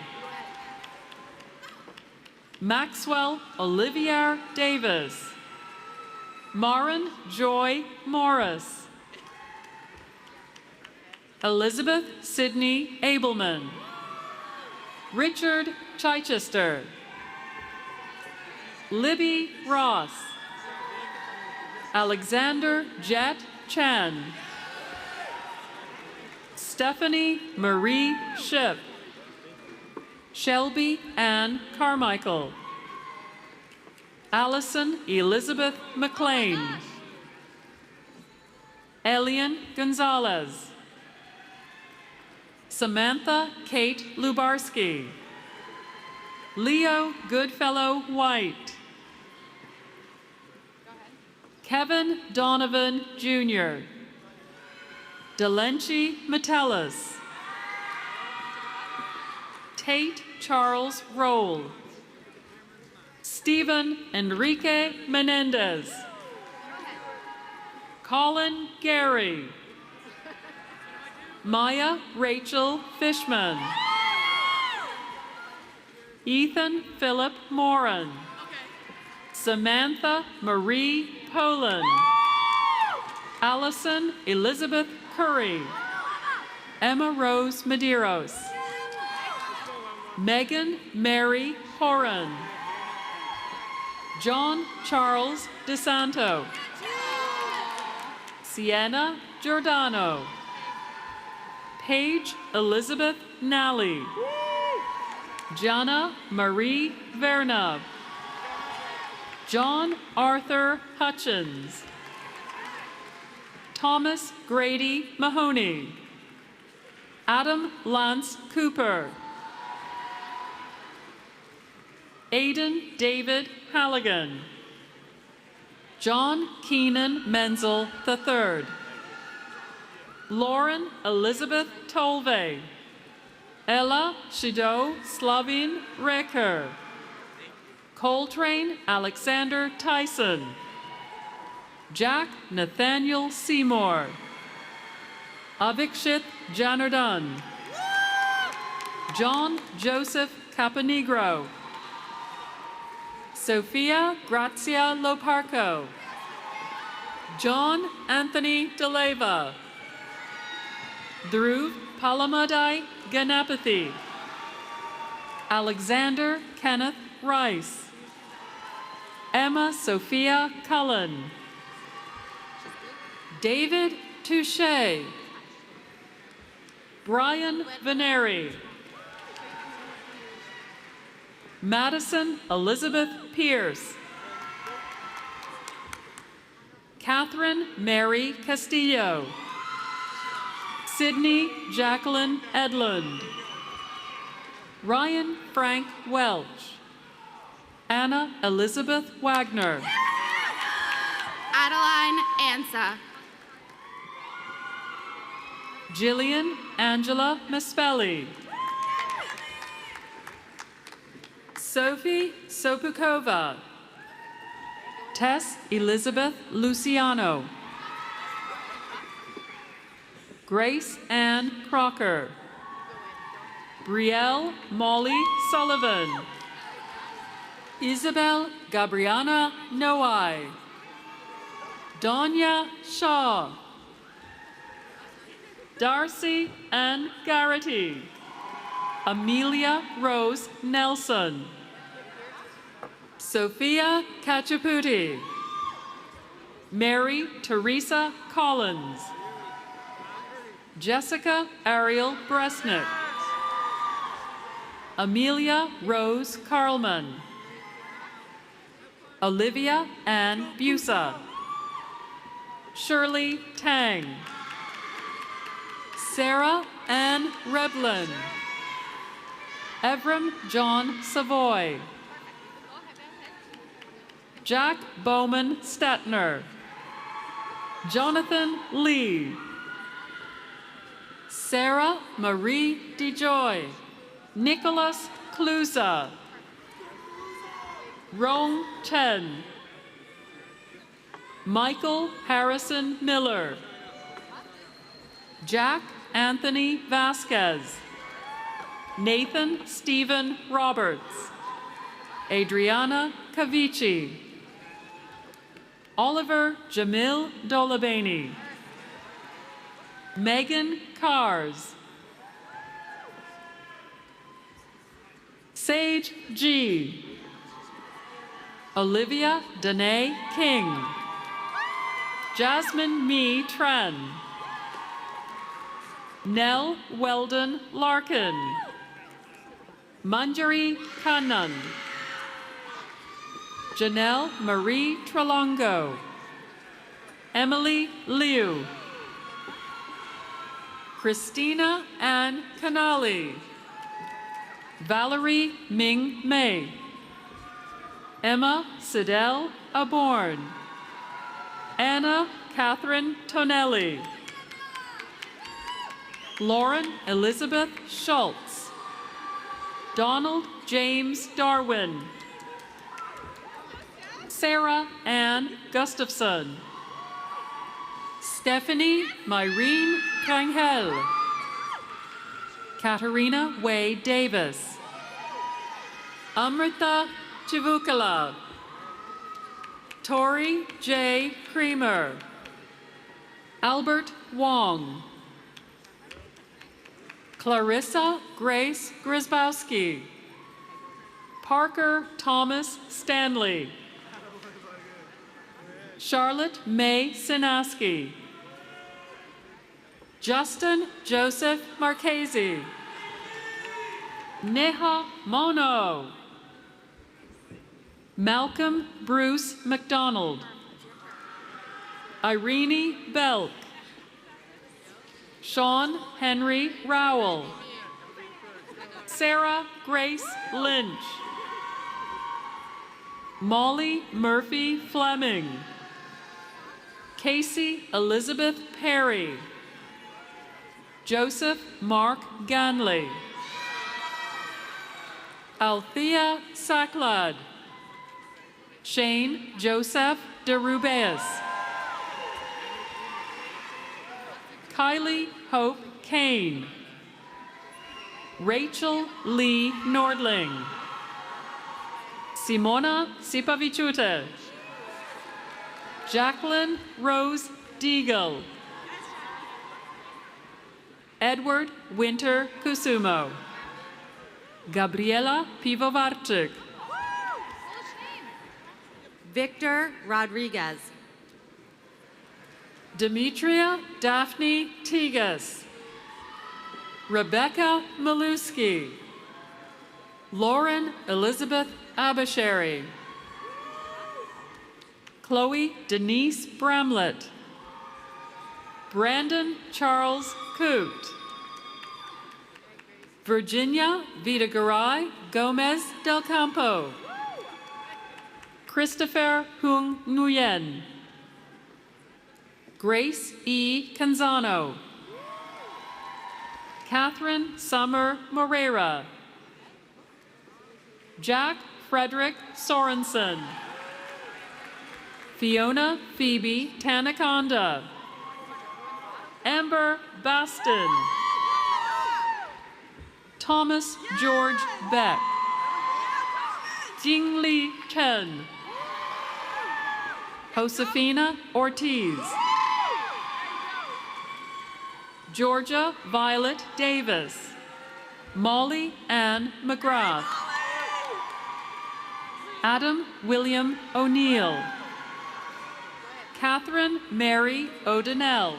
Maxwell Olivier Davis, Marin Joy Morris, Elizabeth Sidney Abelman, Richard Chichester, Libby Ross, Alexander Jet Chan, Stephanie Marie Ship, Shelby Ann Carmichael, Allison Elizabeth McLean, Elian Gonzalez, Samantha Kate Lubarski, Leo Goodfellow White, Kevin Donovan Jr., Delenchi Metellus, Tate Charles Roll, Stephen Enrique Menendez, Colin Gary, Maya Rachel Fishman, Ethan Philip Moran, Samantha Marie Poland, Allison Elizabeth Curry, Emma Rose Medeiros, Megan Mary Horan, John Charles DeSanto, Sienna Giordano, Paige Elizabeth Nally, Jana Marie Vernov, John Arthur Hutchins, Thomas Grady Mahoney, Adam Lance Cooper, Aidan David Halligan, John Keenan Menzel III, Lauren Elizabeth Tolvay, Ella Shido Slavin Reker, Coltrane Alexander Tyson, Jack Nathaniel Seymour, Avikshit Janardhan, John Joseph Caponegro, Sophia Grazia Loparco, John Anthony DeLeva, Dhruv Palamadai Ganapathy, Alexander Kenneth Rice, Emma Sophia Cullen, David Touche, Brian Veneri, Madison Elizabeth Pierce, Catherine Mary Castillo, Sydney Jacqueline Edlund, Ryan Frank Welch, Anna Elizabeth Wagner, Adeline Ansa. Jillian Angela Mispelli, Sophie Sopukova, Tess Elizabeth Luciano, Grace Ann Crocker, Brielle Molly Sullivan, Isabel Gabriana Noai, Donya Shaw, Darcy Ann Garrity, Amelia Rose Nelson, Sophia Kachaputi, Mary Teresa Collins, Jessica Ariel Bresnick, Amelia Rose Carlman, Olivia Ann Busa, Shirley Tang, Sarah Ann Reblin, Evram John Savoy, Jack Bowman Stetner, Jonathan Lee, Sarah Marie DeJoy, Nicholas Klusa, Rong Chen, Michael Harrison Miller, Jack Anthony Vasquez, Nathan Stephen Roberts, Adriana Cavici, Oliver Jamil Dolabani, Megan Cars, Sage G, Olivia Danae King, Jasmine Mee Tren, Nell Weldon Larkin, Manjari Kannan, Janelle Marie Trelongo, Emily Liu, Christina Ann Canali, Valerie Ming Mei, Emma Sidel Aborn, Anna Catherine Tonelli, Lauren Elizabeth Schultz, Donald James Darwin, Sarah Ann Gustafson, Stephanie Myrene Kangel, Katarina Way Davis, Amrita Chivukala, Tori J. Creamer, Albert Wong, Clarissa Grace Grisbowski, Parker Thomas Stanley, Charlotte May Sinaski, Justin Joseph Marchese, Neha Mono, Malcolm Bruce McDonald, Irene Belk, Sean Henry Rowell, Sarah Grace Lynch, Molly Murphy Fleming, Casey Elizabeth Perry, Joseph Mark Ganley, Althea Sacklad, Shane Joseph DeRubeus, Kylie Hope Kane, Rachel Lee Nordling, Simona Sipavichute, Jacqueline Rose Deagle. Edward Winter Kusumo. Gabriela Pivovarczyk. Victor Rodriguez. Demetria Daphne Tigas. Rebecca Maluski. Lauren Elizabeth Abasheri. Chloe Denise Bramlett. Brandon Charles Coote. Virginia Vitagaray Gomez del Campo. Christopher Hung Nguyen. Grace E. Canzano. Catherine Summer Moreira. Jack Frederick Sorensen. Fiona Phoebe Tanaconda. Amber Baston. Thomas George Beck. Jingli Chen. Josefina Ortiz. Georgia Violet Davis. Molly Ann McGrath. Adam William O'Neill. Catherine Mary O'Donnell.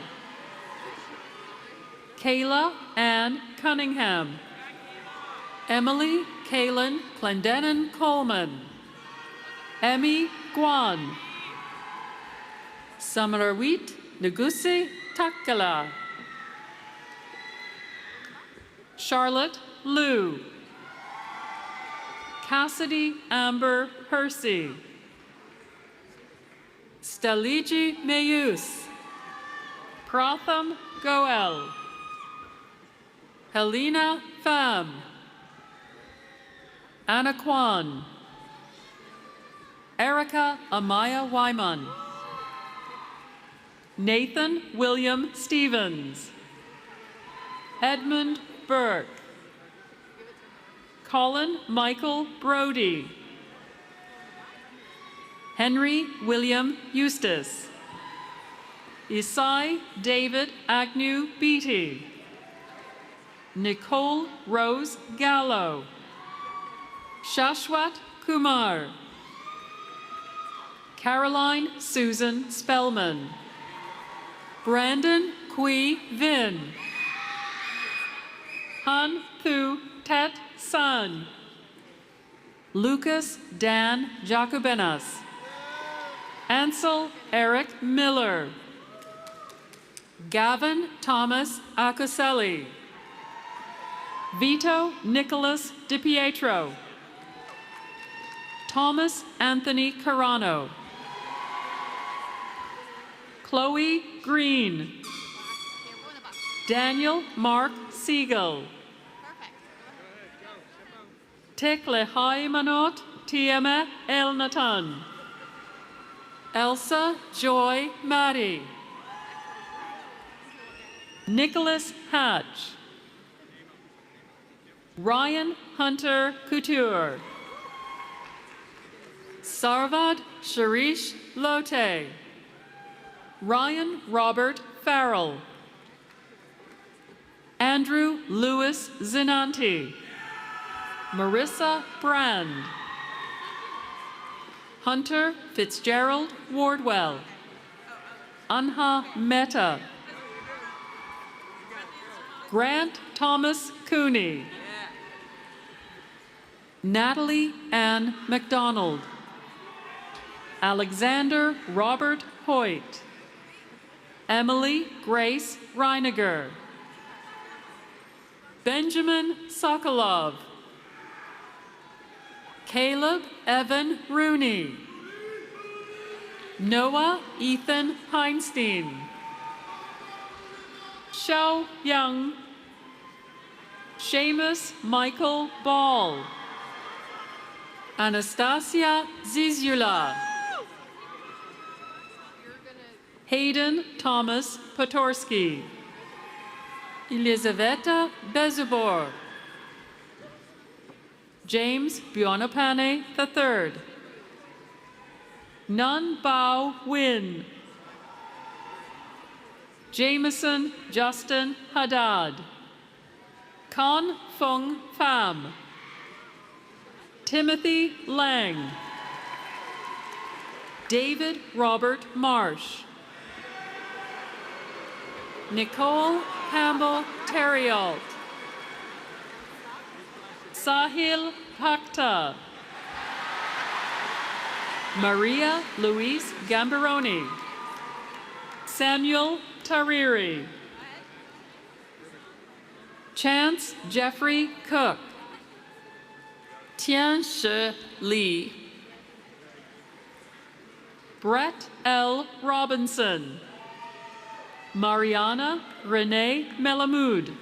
Kayla Ann Cunningham. Emily Kaylin Clendenin Coleman. Emmy Guan. Samarawit Ngusi Takala. Charlotte Liu. Cassidy Amber Hersey. Staliji Mayus. Pratham Goel. Helena Pham. Anna Kwan. Erica Amaya Wyman. Nathan William Stevens. Edmund Burke. Colin Michael Brody. Henry William Eustace. Isai David Agnew Beatty. Nicole Rose Gallo. Shashwat Kumar. Caroline Susan Spellman. Brandon Kui Vin. Han Thu Tet Sun. Lucas Dan Jacobenas. Ansel Eric Miller. Gavin Thomas Acuselli. Vito Nicholas DiPietro. Thomas Anthony Carano. Chloe Green. Daniel Mark Siegel. Tekle Haimanot Tieme Elnatan. Elsa Joy Maddie. Nicholas Hatch. Ryan Hunter Couture. Sarvad Sharish Lote. Ryan Robert Farrell. Andrew Lewis Zinanti. Marissa Brand. Hunter Fitzgerald Wardwell. Anha Mehta. Grant Thomas Cooney. Natalie Ann McDonald. Alexander Robert Hoyt. Emily Grace Reiniger. Benjamin Sokolov. Caleb Evan Rooney. Noah Ethan Heinstein. Xiao Young. Seamus Michael Ball. Anastasia Zizula. Hayden Thomas Potorsky. Elizaveta Bezubor. James Buonapane III. Nun Bao Win. Jameson Justin Haddad. Con Fung Pham. Timothy Lang. David Robert Marsh. Nicole Campbell Terriault. Sahil Pakta. Maria Louise Gambaroni. Samuel Tariri. Chance Jeffrey Cook. Tianshi Li. Brett L. Robinson. Mariana Renee Melamood.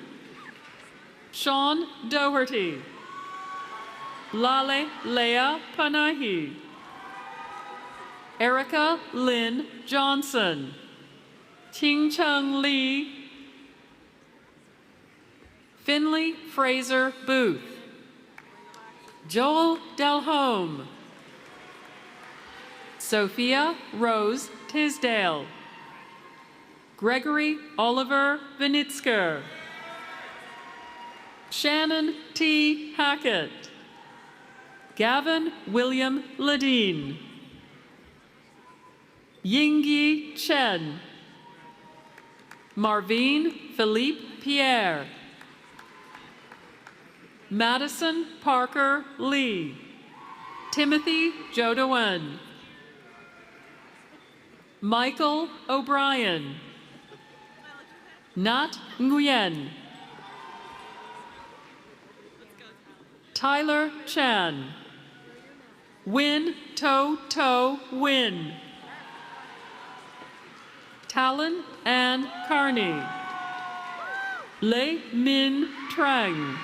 Sean Doherty. Lale Leah Panahi. Erica Lynn Johnson. Ting-Chung Lee. Finley Fraser Booth. Joel Delhome. Sophia Rose Tisdale. Gregory Oliver Vinitsker. Shannon T. Hackett. Gavin William Ladine. Yingyi Chen. Marvin Philippe Pierre. Madison Parker Lee. Timothy Jodowen. Michael O'Brien. Nat Nguyen. Tyler Chan. Win To To Win. Talon Ann Carney. Lei Min Trang.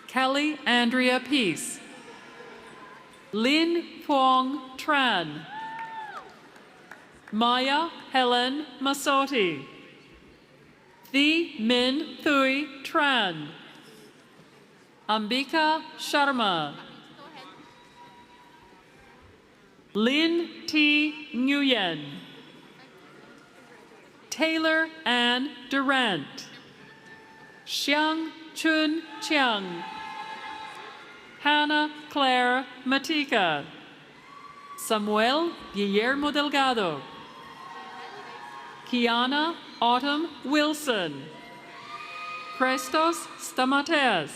Kelly Andrea Peace. Lin Phuong Tran. Maya Helen Masotti. Thi Min Thuy Tran. Ambika Sharma. Lin T. Nguyen. Taylor Ann Durant. Xiang Chun Chiang. Hannah Claire Matika. Samuel Guillermo Delgado. Kiana Autumn Wilson. Christos Stamateas.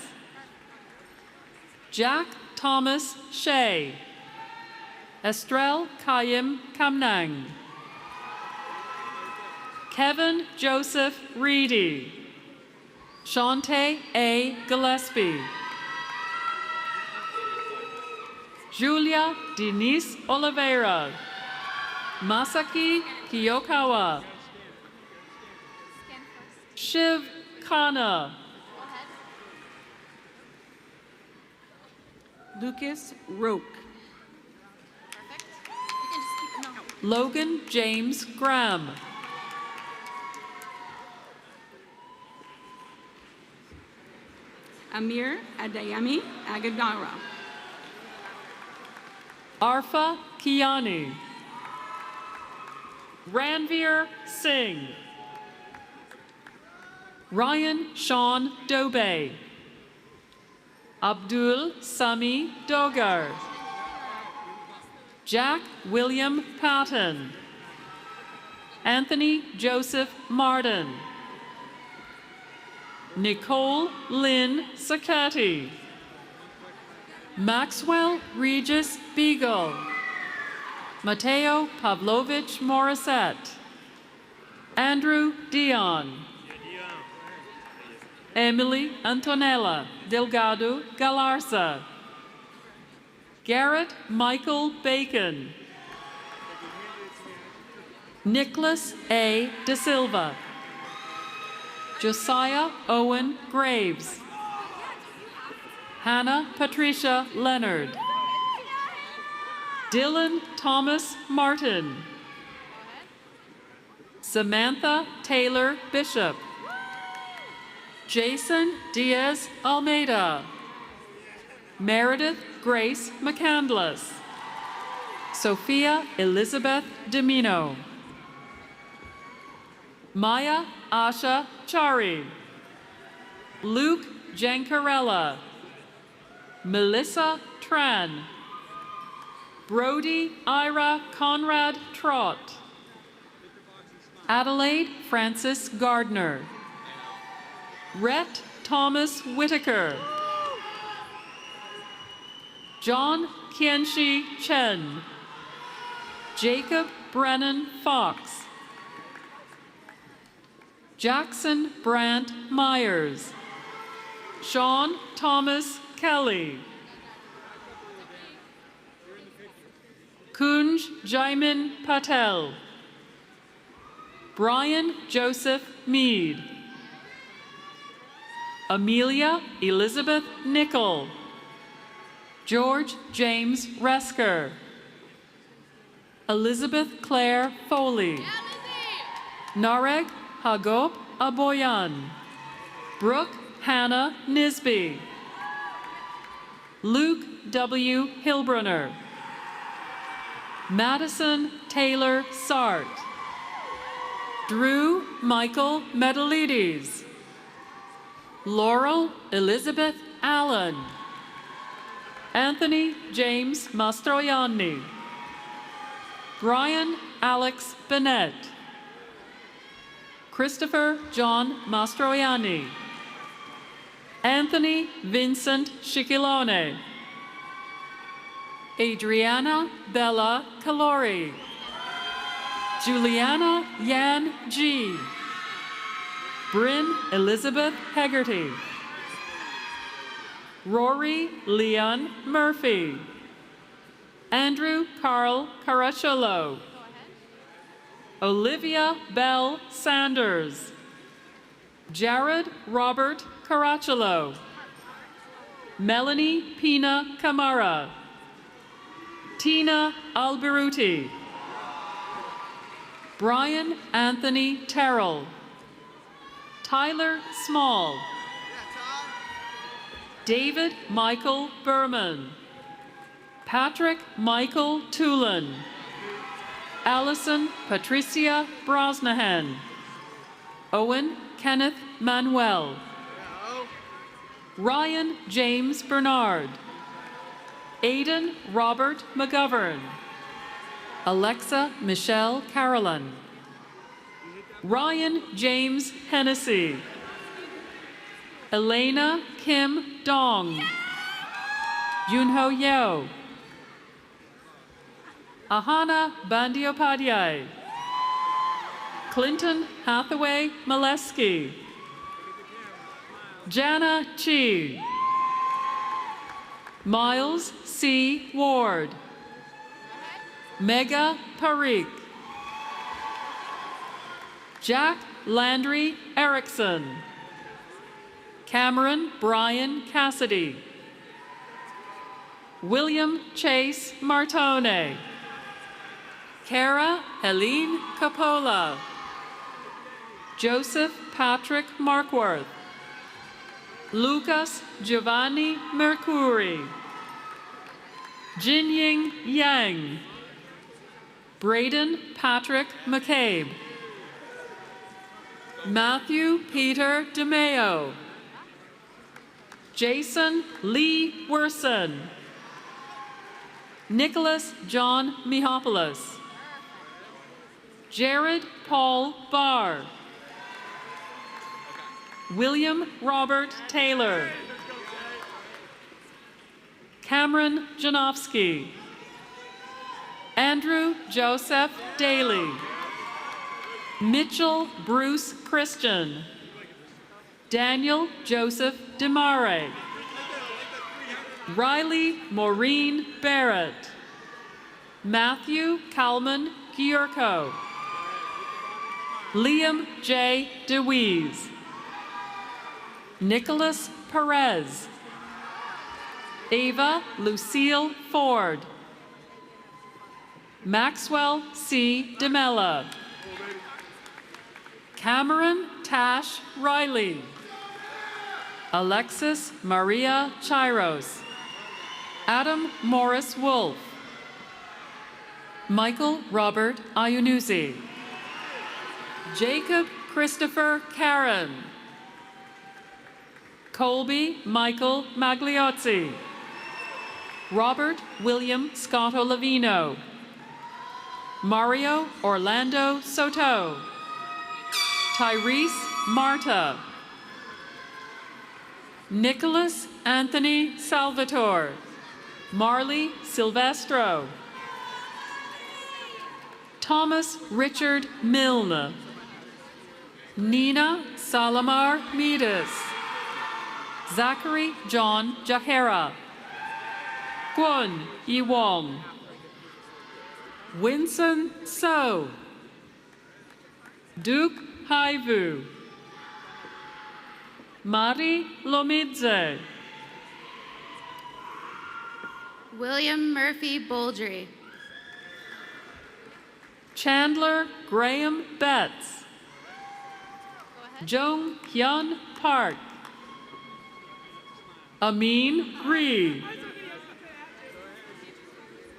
Jack Thomas Shea. Estrelle Kayim Kamnang. Kevin Joseph Reedy. Shante A. Gillespie. Julia Denise Oliveira. Masaki Kiyokawa. Shiv Khanna. Lucas Roque. Logan James Graham. Amir Adayami Agagara. Arfa Kiani. Ranveer Singh. Ryan Sean Dobe. Abdul Sami Dogar. Jack William Patton. Anthony Joseph Martin. Nicole Lynn Sakati. Maxwell Regis Beagle. Mateo Pavlovich Morissette. Andrew Dion. Emily Antonella Delgado Galarza. Garrett Michael Bacon. Nicholas A. De Silva. Josiah Owen Graves. Hannah Patricia Leonard. Dylan Thomas Martin. Samantha Taylor Bishop. Jason Diaz Almeida. Meredith Grace McCandless. Sophia Elizabeth Domino. Maya Asha Chari. Luke Jancarella. Melissa Tran. Brody Ira Conrad Trott. Adelaide Francis Gardner. Rhett Thomas Whitaker. John Kianshi Chen. Jacob Brennan Fox. Jackson Brandt Myers. Sean Thomas Kelly. Kunj Jaimin Patel. Brian Joseph Mead. Amelia Elizabeth Nickel. George James Resker. Elizabeth Claire Foley. Nareg Hagop Aboyan. Brooke Hannah Nisby. Luke W. Hilbrunner. Madison Taylor Sart. Drew Michael Medalides. Laurel Elizabeth Allen. Anthony James Mastroianni. Brian Alex Bennett. Christopher John Mastroianni. Anthony Vincent Shikilone. Adriana Bella Calori. Juliana Yan G. Bryn Elizabeth Hegarty. Rory Leon Murphy. Andrew Carl Caracciolo. Olivia Bell Sanders. Jared Robert Caracciolo. Melanie Pina Camara. Tina Alberuti. Brian Anthony Terrell. Tyler Small. David Michael Berman. Patrick Michael Tulin. Allison Patricia Brosnahan. Owen Kenneth Manuel. Ryan James Bernard. Aidan Robert McGovern. Alexa Michelle Carolyn. Ryan James Hennessy. Elena Kim Dong. Yunho Yeo. Ahana Bandiopadhyay. Clinton Hathaway Molesky. Jana Chi. Miles C. Ward. Mega Parikh. Jack Landry Erickson. Cameron Brian Cassidy. William Chase Martone. Cara Helene Capola. Joseph Patrick Markworth. Lucas Giovanni Mercuri. Jinying Yang. Braden Patrick McCabe. Matthew Peter DeMeo. Jason Lee Werson. Nicholas John Mihopoulos. Jared Paul Barr. William Robert Taylor. Cameron Janofsky. Andrew Joseph Daly. Mitchell Bruce Christian. Daniel Joseph Demare. Riley Maureen Barrett. Matthew Kalman Giurko. Liam J. DeWeese. Nicholas Perez. Ava Lucille Ford. Maxwell C. DeMella. Cameron Tash Riley. Alexis Maria Chiros. Adam Morris Wolf. Michael Robert Iannuzzi. Jacob Christopher Karen. Colby Michael Magliozzi. Robert William Scotto-Lavino. Mario Orlando Soto. Tyrese Marta. Nicholas Anthony Salvatore. Marley Silvestro. Thomas Richard Milne. Nina Salamar Midas. Zachary John Jahera. Kwon Iwong. Winson So. Duke Haivu. Mari Lomidze. William Murphy Boldry. Chandler Graham Betts. Jong Hyun Park. Amin Ree.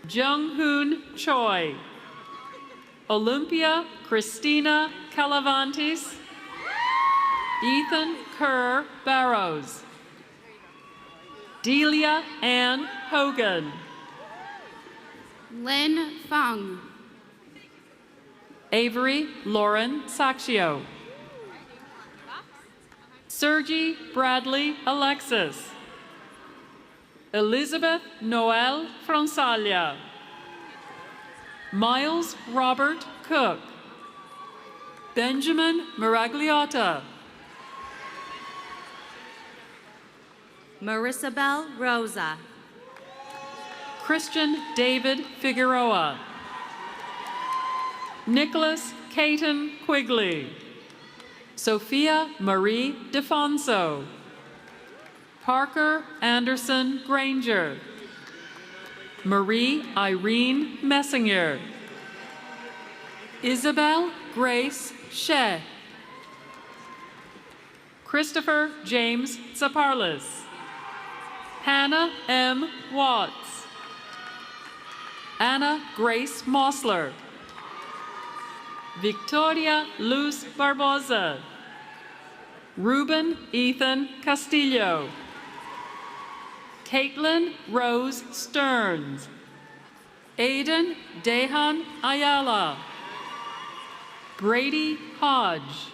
Jung Hoon Choi. Olympia Christina Calavantis. Ethan Kerr Barrows. Delia Ann Hogan. Lin Fung. Avery Lauren Sacchio. Sergi Bradley Alexis. Elizabeth Noel Fronsalia. Miles Robert Cook. Benjamin Miragliotta. Marisabel Rosa. Christian David Figueroa. Nicholas Caton Quigley. Sophia Marie DeFonso. Parker Anderson Granger. Marie Irene Messinger. Isabel Grace Sheh. Christopher James Zaparlis. Hannah M. Watts. Anna Grace Mosler. Victoria Luz Barboza. Ruben Ethan Castillo. Caitlin Rose Stearns. Aidan Dehan Ayala. Brady Hodge.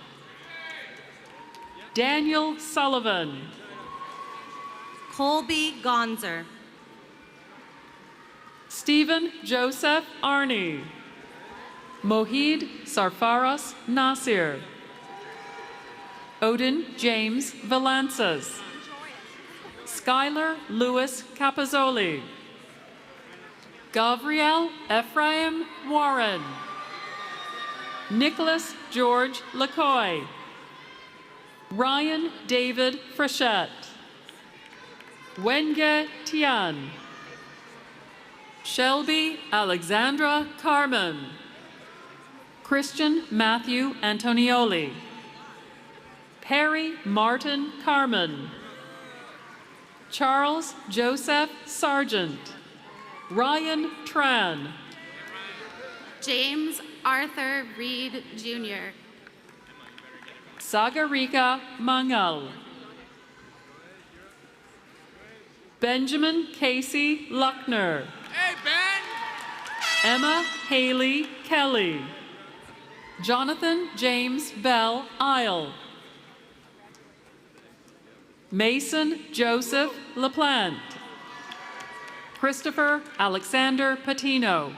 Daniel Sullivan. Colby Gonzer. Stephen Joseph Arney. Mohid Sarfaras Nasir. Odin James Valances. Skylar Lewis Capazzoli. Gavriel Ephraim Warren. Nicholas George LaCoy. Ryan David Frechette. Wenge Tian. Shelby Alexandra Carmen. Christian Matthew Antonioli. Perry Martin Carmen. Charles Joseph Sargent. Ryan Tran. James Arthur Reed Jr. Sagarika Mangal. Benjamin Casey Luckner. Hey, Ben! Emma Haley Kelly. Jonathan James Bell Isle. Mason Joseph LaPlante. Christopher Alexander Patino.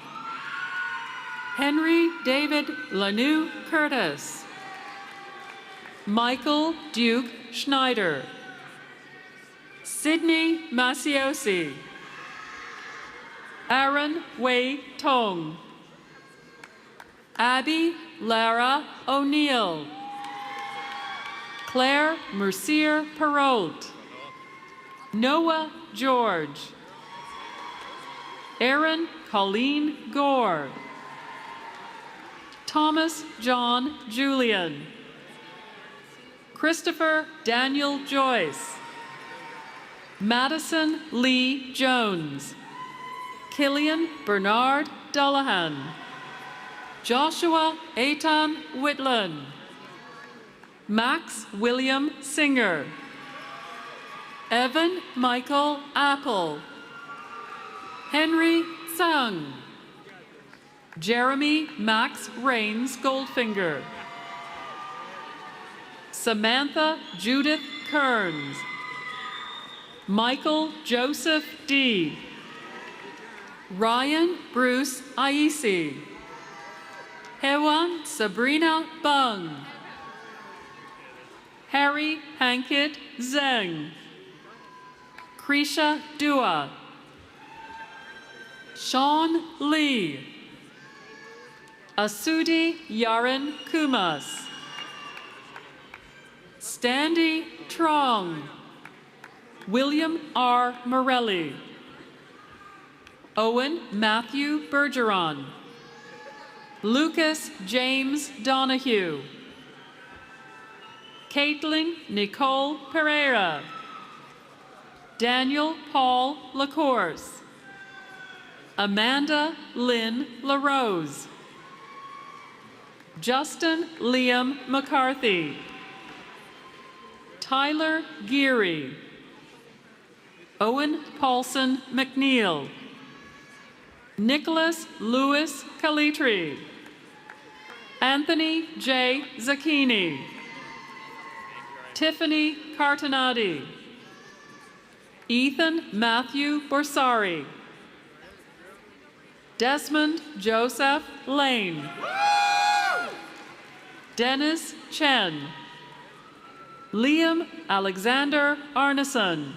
Henry David Lanu Curtis. Michael Duke Schneider. Sydney Masiosi. Aaron Wei Tong. Abby Lara O'Neill. Claire Mercier Perrault. Noah George. Aaron Colleen Gore. Thomas John Julian. Christopher Daniel Joyce. Madison Lee Jones. Killian Bernard Dullahan, Joshua Eitan Whitland, Max William Singer, Evan Michael Apple, Henry Tsang, Jeremy Max Rains Goldfinger, Samantha Judith Kearns, Michael Joseph D., Ryan Bruce Aisi, Hewan Sabrina Bung, Harry Hankit Zeng, Krisha Dua, Sean Lee, Asudi Yaren Kumas, Standy Trong, William R. Morelli, Owen Matthew Bergeron, Lucas James Donahue, Caitlin Nicole Pereira, Daniel Paul LaCourse, Amanda Lynn LaRose, Justin Liam McCarthy, Tyler Geary, Owen Paulson McNeil, Nicholas Louis Calitri, Anthony J. Zacchini, Tiffany Cartonati, Ethan Matthew Borsari, Desmond Joseph Lane, Dennis Chen, Liam Alexander Arneson,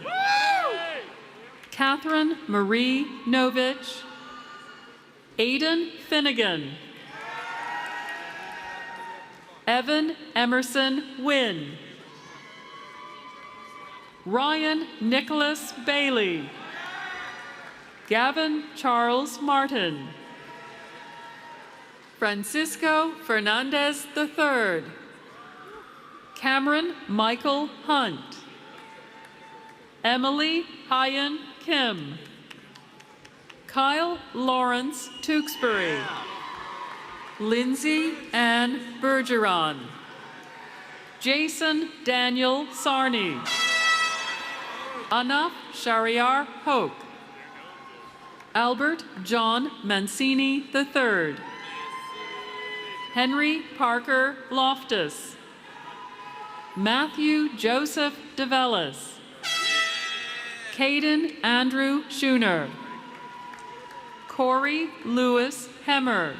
Catherine Marie Novich, Aidan Finnegan, Evan Emerson Wynn, Ryan Nicholas Bailey, Gavin Charles Martin, Francisco Fernandez III, Cameron Michael Hunt, Emily Hyen Kim, Kyle Lawrence Tewksbury, Lindsay Ann Bergeron, Jason Daniel Sarney, Anaf Shariar Hoke, Albert John Mancini III, Henry Parker Loftus, Matthew Joseph DeVellis, Caden Andrew Schooner, Corey Lewis Hemmer,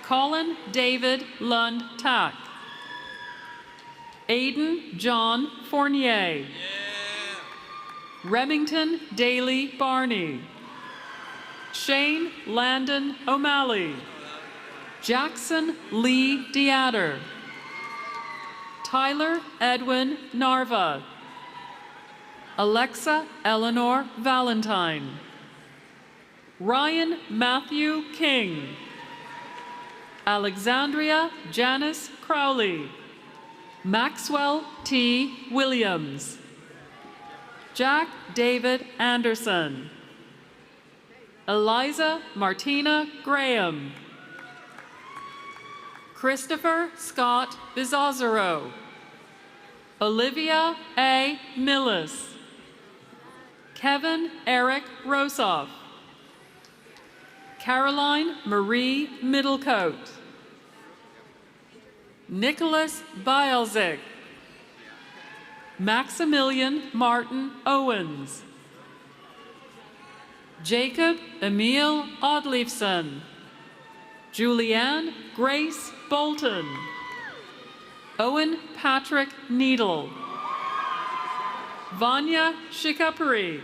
Colin David Lund Tack, Aiden John Fournier, Remington Daly Barney, Shane Landon O'Malley, Jackson Lee Deatter, Tyler Edwin Narva, Alexa Eleanor Valentine, Ryan Matthew King, Alexandria Janice Crowley, Maxwell T. Williams, Jack David Anderson, Eliza Martina Graham, Christopher Scott Bizazzaro, Olivia A. Millis, Kevin Eric Rosoff, Caroline Marie Middlecoat, Nicholas Bielzik, Maximilian Martin Owens, Jacob Emil Odleifson, Julianne Grace Bolton, Owen Patrick Needle, Vanya Shikapuri,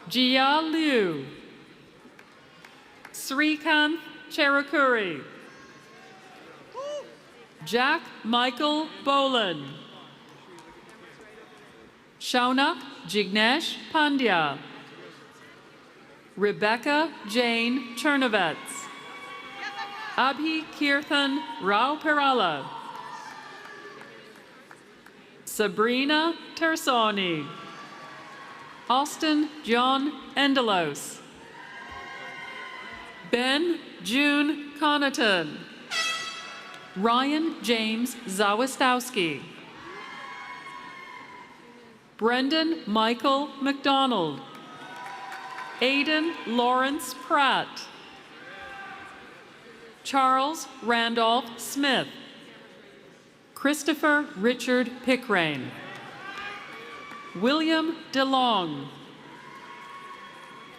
Jia Liu, Srikanth Cherakuri, Jack Michael Boland, Shaunak Jignesh Pandya, Rebecca Jane Chernovets, Abhi Kirthan Rao Perala, Sabrina Tersoni, Austin John Endelos. Ben June Connaughton. Ryan James Zawistowski. Brendan Michael McDonald. Aidan Lawrence Pratt. Charles Randolph Smith. Christopher Richard Pickrane. William DeLong.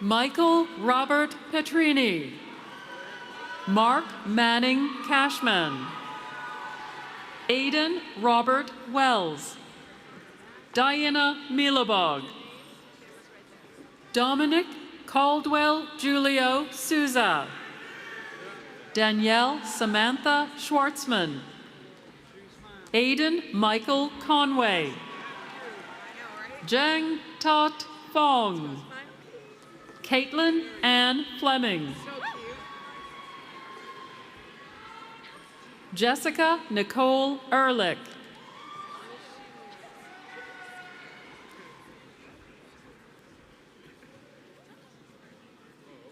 Michael Robert Petrini. Mark Manning Cashman. Aidan Robert Wells. Diana Milabog. Dominic Caldwell Julio Souza. Danielle Samantha Schwartzman. Aidan Michael Conway. Zhang Tot Fong. Caitlin Ann Fleming. Jessica Nicole Ehrlich.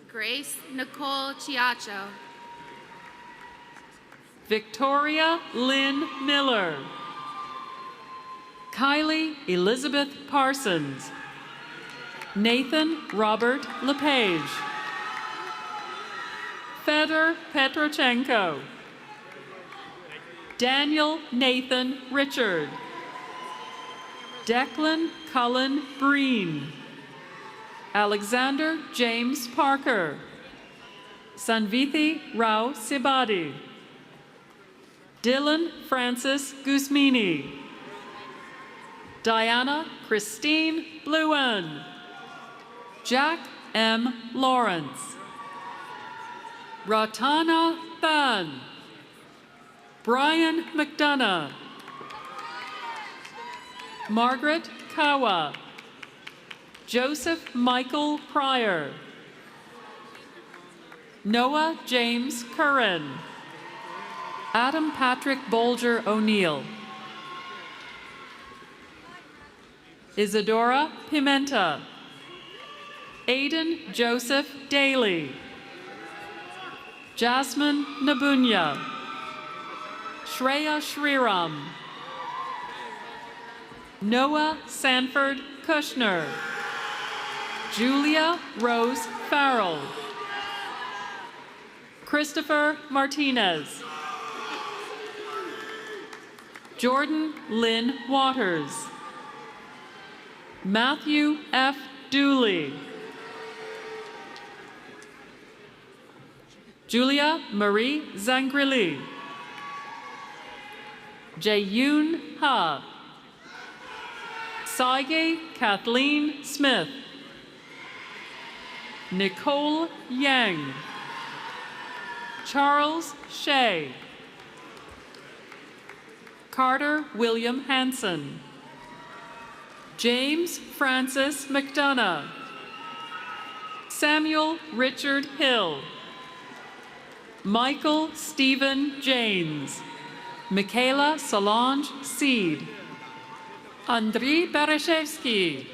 Grace Nicole Chiacho. Victoria Lynn Miller. Kylie Elizabeth Parsons. Nathan Robert LePage. Fedor Petrochenko. Daniel Nathan Richard. Declan Cullen Breen. Alexander James Parker. Sanvithi Rao Sibadi. Dylan Francis Guzmini. Diana Christine Bluin. Jack M. Lawrence. Ratana Than. Brian McDonough. Margaret Kawa. Joseph Michael Pryor. Noah James Curran. Adam Patrick Bolger O'Neill. Isadora Pimenta. Aidan Joseph Daly. Jasmine Nabunya. Shreya Shriram. Noah Sanford Kushner. Julia Rose Farrell. Christopher Martinez. Jordan Lynn Waters. Matthew F. Dooley. Julia Marie Zangrili. Jaeyoon Ha. Saige Kathleen Smith. Nicole Yang. Charles Shea. Carter William Hanson. James Francis McDonough. Samuel Richard Hill. Michael Stephen Janes. Michaela Solange Seed. Andriy Bereshevsky.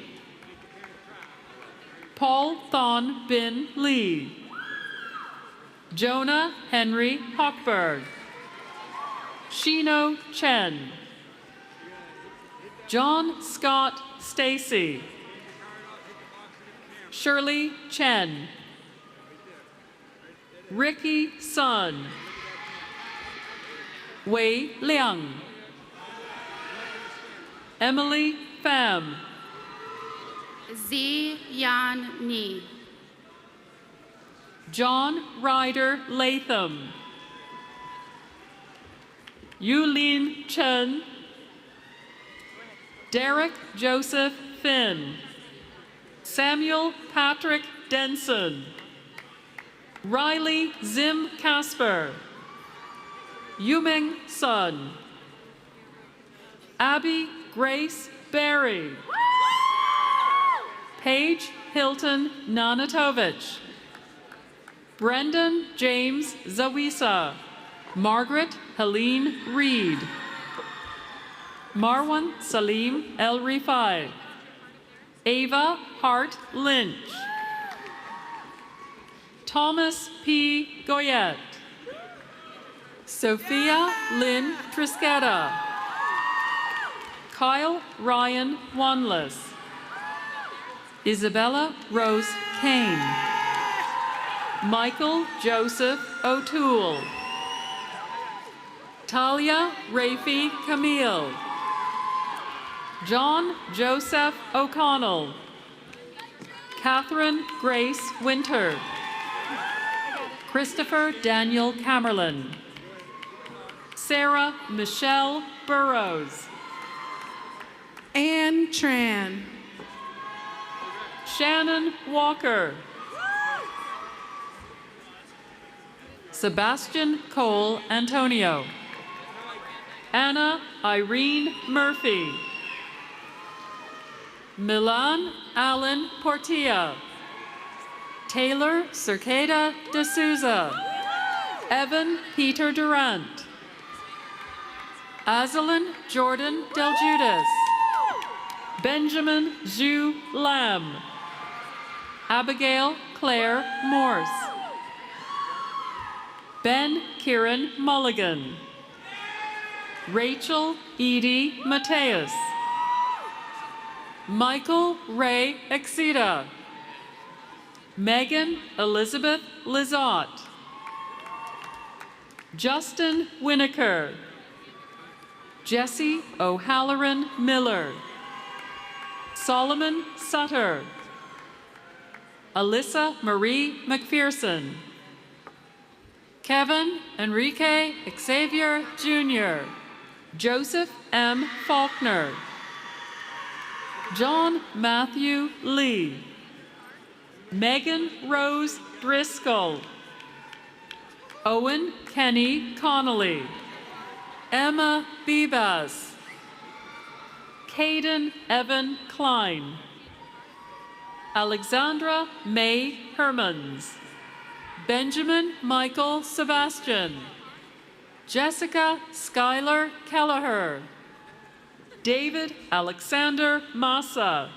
Paul Thon Bin Lee. Jonah Henry Hochberg. Shino Chen. John Scott Stacy. Shirley Chen. Ricky Sun. Wei Liang. Emily Pham. Z Yan Ni. John Ryder Latham. Yulin Chen. Derek Joseph Finn. Samuel Patrick Denson. Riley Zim Casper. Yumeng Sun. Abby Grace Berry. Paige Hilton Nanatovich. Brendan James Zawisa. Margaret Helene Reed. Marwan Salim El Rifai. Ava Hart Lynch. Thomas P. Goyette. Sophia Lynn Trisqueta. Kyle Ryan Wanless. Isabella Rose Kane. Michael Joseph O'Toole. Talia Rafi Camille. John Joseph O'Connell. Catherine Grace Winter. Christopher Daniel Camerlin. Sarah Michelle Burrows. Ann Tran. Shannon Walker. Sebastian Cole Antonio. Anna Irene Murphy. Milan Allen Portilla. Taylor Cerqueda de Souza. Evan Peter Durant. Azalyn Jordan Del Judas. Benjamin Zhu Lam. Abigail Claire Morse. Ben Kieran Mulligan. Rachel Edie Mateus. Michael Ray Exida. Megan Elizabeth Lizotte. Justin Winokur. Jesse O'Halloran Miller. Solomon Sutter. Alyssa Marie McPherson. Kevin Enrique Xavier Jr. Joseph M. Faulkner. John Matthew Lee. Megan Rose Driscoll. Owen Kenny Connolly. Emma Bibas. Caden Evan Klein. Alexandra May Hermans. Benjamin Michael Sebastian. Jessica Schuyler Kelleher. David Alexander Massa.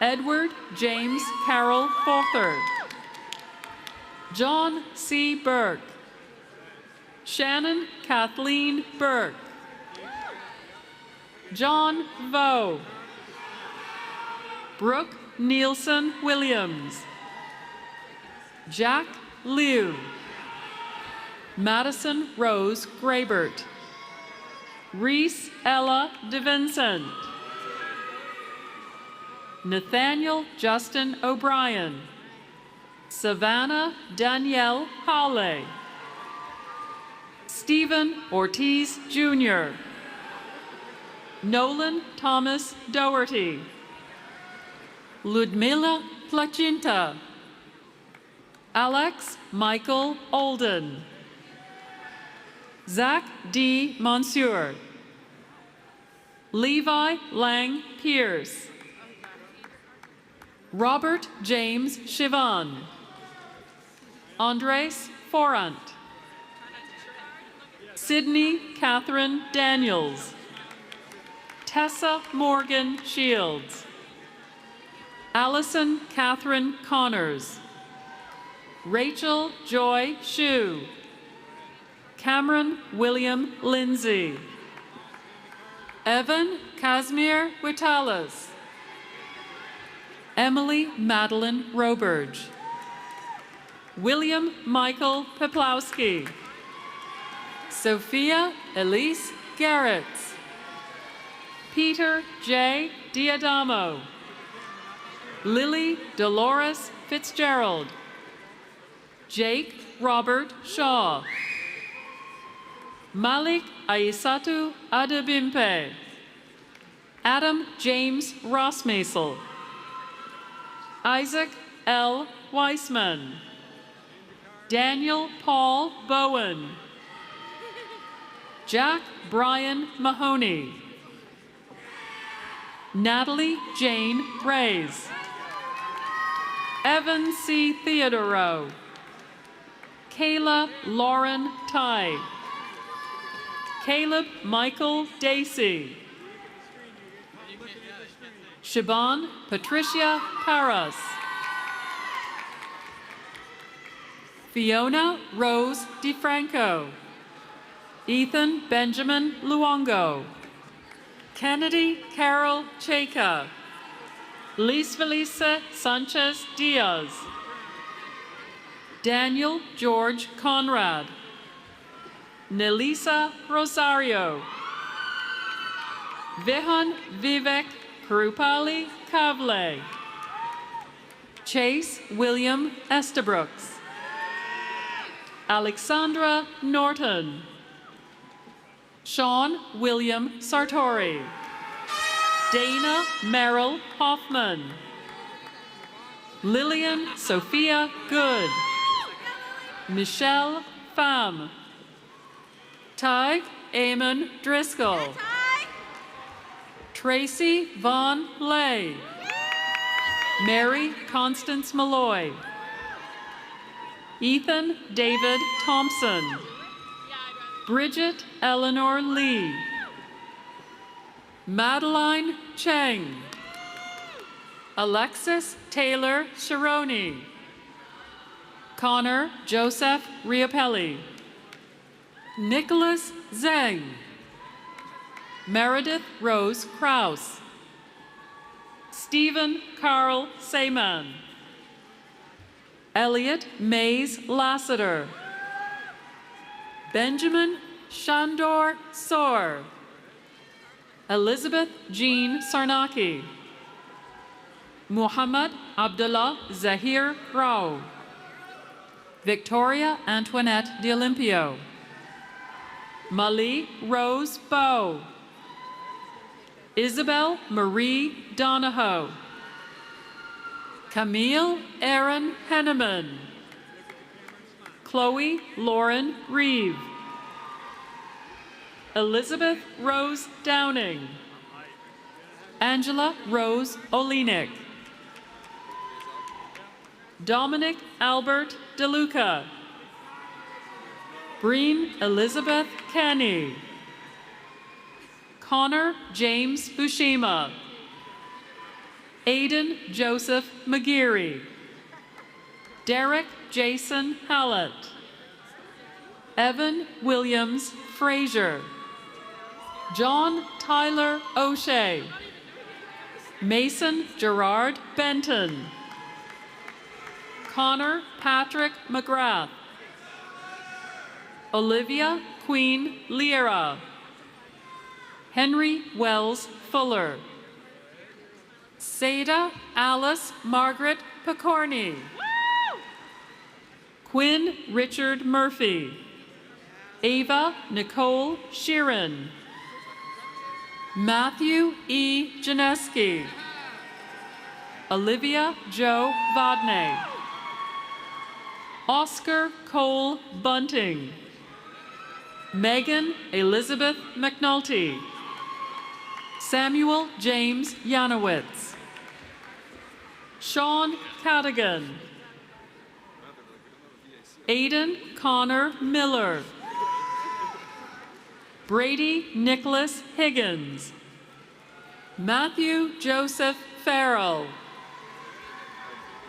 Edward James Carroll Forther. John C. Burke. Shannon Kathleen Burke. John Vo. Brooke Nielsen Williams. Jack Liu. Madison Rose Graybert. Reese Ella DeVincent. Nathaniel Justin O'Brien. Savannah Danielle Hawley. Stephen Ortiz Jr. Nolan Thomas Doherty. Ludmila Placinta. Alex Michael Olden. Zach D. Monsieur. Levi Lang Pierce. Robert James Chivan. Andres Forant. Sydney Catherine Daniels. Tessa Morgan Shields. Allison Catherine Connors. Rachel Joy Shue. Cameron William Lindsay. Evan Casimir Witalis. Emily Madeline Roberge. William Michael Peplowski. Sophia Elise Garretts. Peter J. Diadamo. Lily Dolores Fitzgerald. Jake Robert Shaw. Malik Aisatu Adebimpe. Adam James Rossmasel. Isaac L. Weissman. Daniel Paul Bowen. Jack Brian Mahoney. Natalie Jane Reyes. Evan C. Theodoro. Kayla Lauren Ty. Caleb Michael Dacey. Siobhan Patricia Paras. Fiona Rose DeFranco. Ethan Benjamin Luongo. Kennedy Carol Cheka. Liz Felice Sanchez Diaz. Daniel George Conrad. Nelisa Rosario. Vihan Vivek Krupali Kavle. Chase William Estabrooks. Alexandra Norton. Sean William Sartori. Dana Merrill Hoffman. Lillian Sophia Good. Michelle Pham. Tig Eamon Driscoll. Tracy Vaughn Lay. Mary Constance Malloy. Ethan David Thompson. Bridget Eleanor Lee. Madeline Cheng. Alexis Taylor Sharoni. Connor Joseph Riapelli. Nicholas Zhang. Meredith Rose Krause. Stephen Carl Sayman. Elliot Mays Lassiter. Benjamin Shandor Soar. Elizabeth Jean Sarnaki. Muhammad Abdullah Zahir Rao. Victoria Antoinette D'Olimpio. Mali Rose Bow. Isabel Marie Donahoe. Camille Aaron Henneman. Chloe Lauren Reeve. Elizabeth Rose Downing. Angela Rose Olinik. Dominic Albert DeLuca. Breen Elizabeth Kenny. Connor James Fushima. Aidan Joseph McGeary. Derek Jason Hallett. Evan Williams Frazier. John Tyler O'Shea. Mason Gerard Benton. Connor Patrick McGrath. Olivia Queen Lira. Henry Wells Fuller. Seda Alice Margaret Picorni. Quinn Richard Murphy. Ava Nicole Sheeran. Matthew E. Janeski. Olivia Jo Vodney. Oscar Cole Bunting. Megan Elizabeth McNulty. Samuel James Yanowitz. Sean Cadigan. Aidan Connor Miller. Brady Nicholas Higgins. Matthew Joseph Farrell.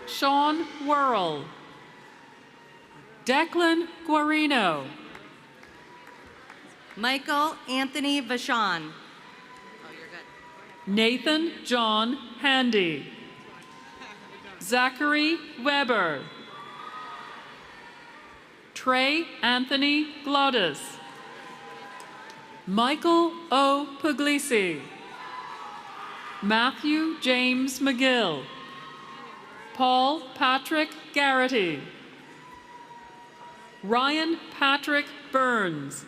Sean Worrell. Declan Guarino. Michael Anthony Vachon. Nathan John Handy. Zachary Weber. Trey Anthony Glodis. Michael O. Puglisi. Matthew James McGill. Paul Patrick Garrity. Ryan Patrick Burns.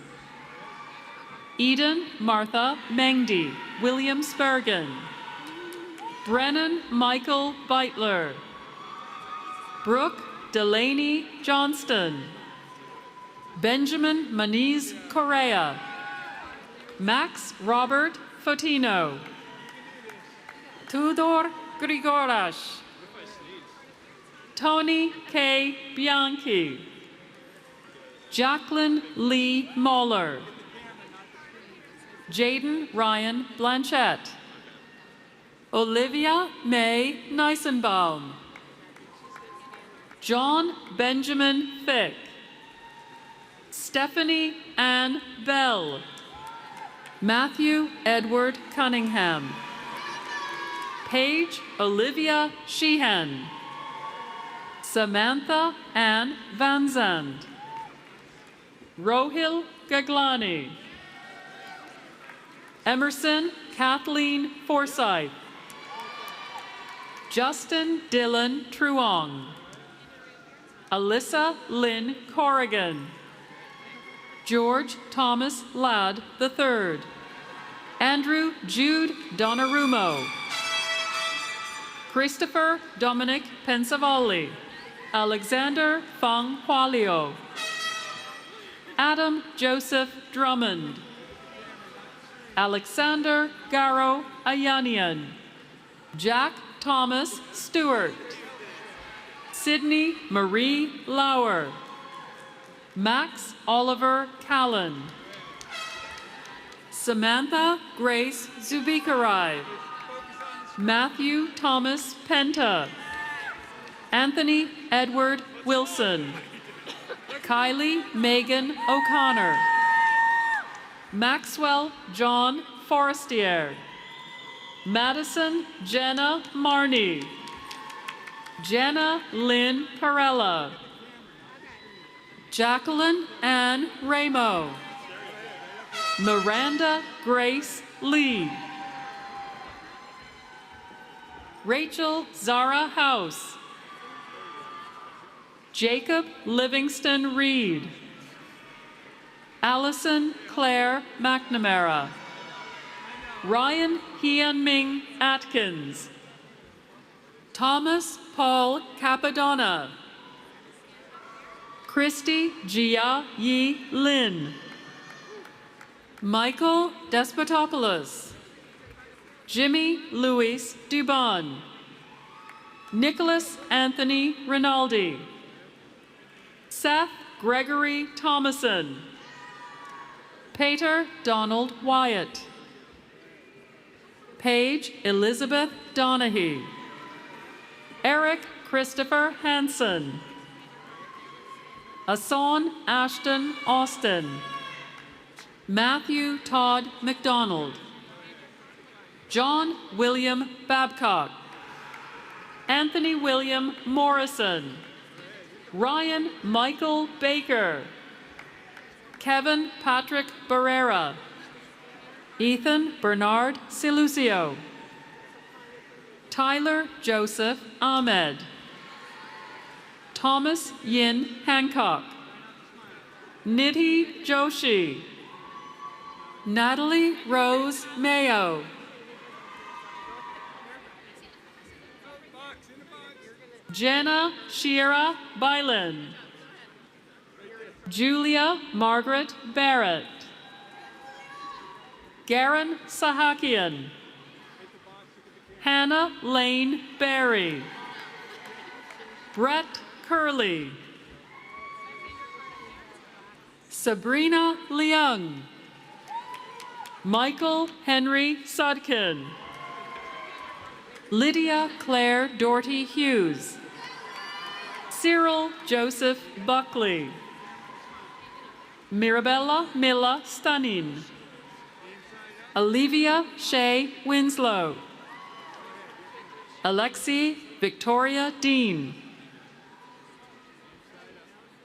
Eden Martha Mengdi Williams-Bergen. Brennan Michael Beitler. Brooke Delaney Johnston. Benjamin Maniz Correa. Max Robert Fotino. Tudor Grigorash. Tony K. Bianchi. Jacqueline Lee Moeller. Jaden Ryan Blanchette. Olivia May Neisenbaum. John Benjamin Fick. Stephanie Ann Bell. Matthew Edward Cunningham. Paige Olivia Sheehan. Samantha Ann Van Zandt. Rohil Gaglani. Emerson Kathleen Forsyth. Justin Dylan Truong. Alyssa Lynn Corrigan. George Thomas Ladd III. Andrew Jude Donnarummo. Christopher Dominic Pensavalli. Alexander Fang Hualio. Adam Joseph Drummond. Alexander Garo Ayanian. Jack Thomas Stewart. Sydney Marie Lauer. Max Oliver Callan. Samantha Grace Zubikarai. Matthew Thomas Penta. Anthony Edward Wilson. Kylie Megan O'Connor. Maxwell John Forestier. Madison Jenna Marney. Jenna Lynn Perella. Jacqueline Ann Ramo. Miranda Grace Lee. Rachel Zara House. Jacob Livingston Reed. Allison Claire McNamara. Ryan Hyun-Ming Atkins. Thomas Paul Capadonna. Christy Gia Yi Lin. Michael Despotopoulos. Jimmy Luis Dubon. Nicholas Anthony Rinaldi. Seth Gregory Thomason. Peter Donald Wyatt. Paige Elizabeth Donahue. Eric Christopher Hansen. Asan Ashton Austin. Matthew Todd McDonald. John William Babcock. Anthony William Morrison. Ryan Michael Baker. Kevin Patrick Barrera. Ethan Bernard Silucio. Tyler Joseph Ahmed. Thomas Yin Hancock. Nidhi Joshi. Natalie Rose Mayo. Jenna Shira Byland. Julia Margaret Barrett. Garen Sahakian. Hannah Lane Berry. Brett Curley. Sabrina Leung. Michael Henry Sudkin. Lydia Claire Doherty Hughes. Cyril Joseph Buckley. Mirabella Milla Stunning. Olivia Shea Winslow. Alexi Victoria Dean.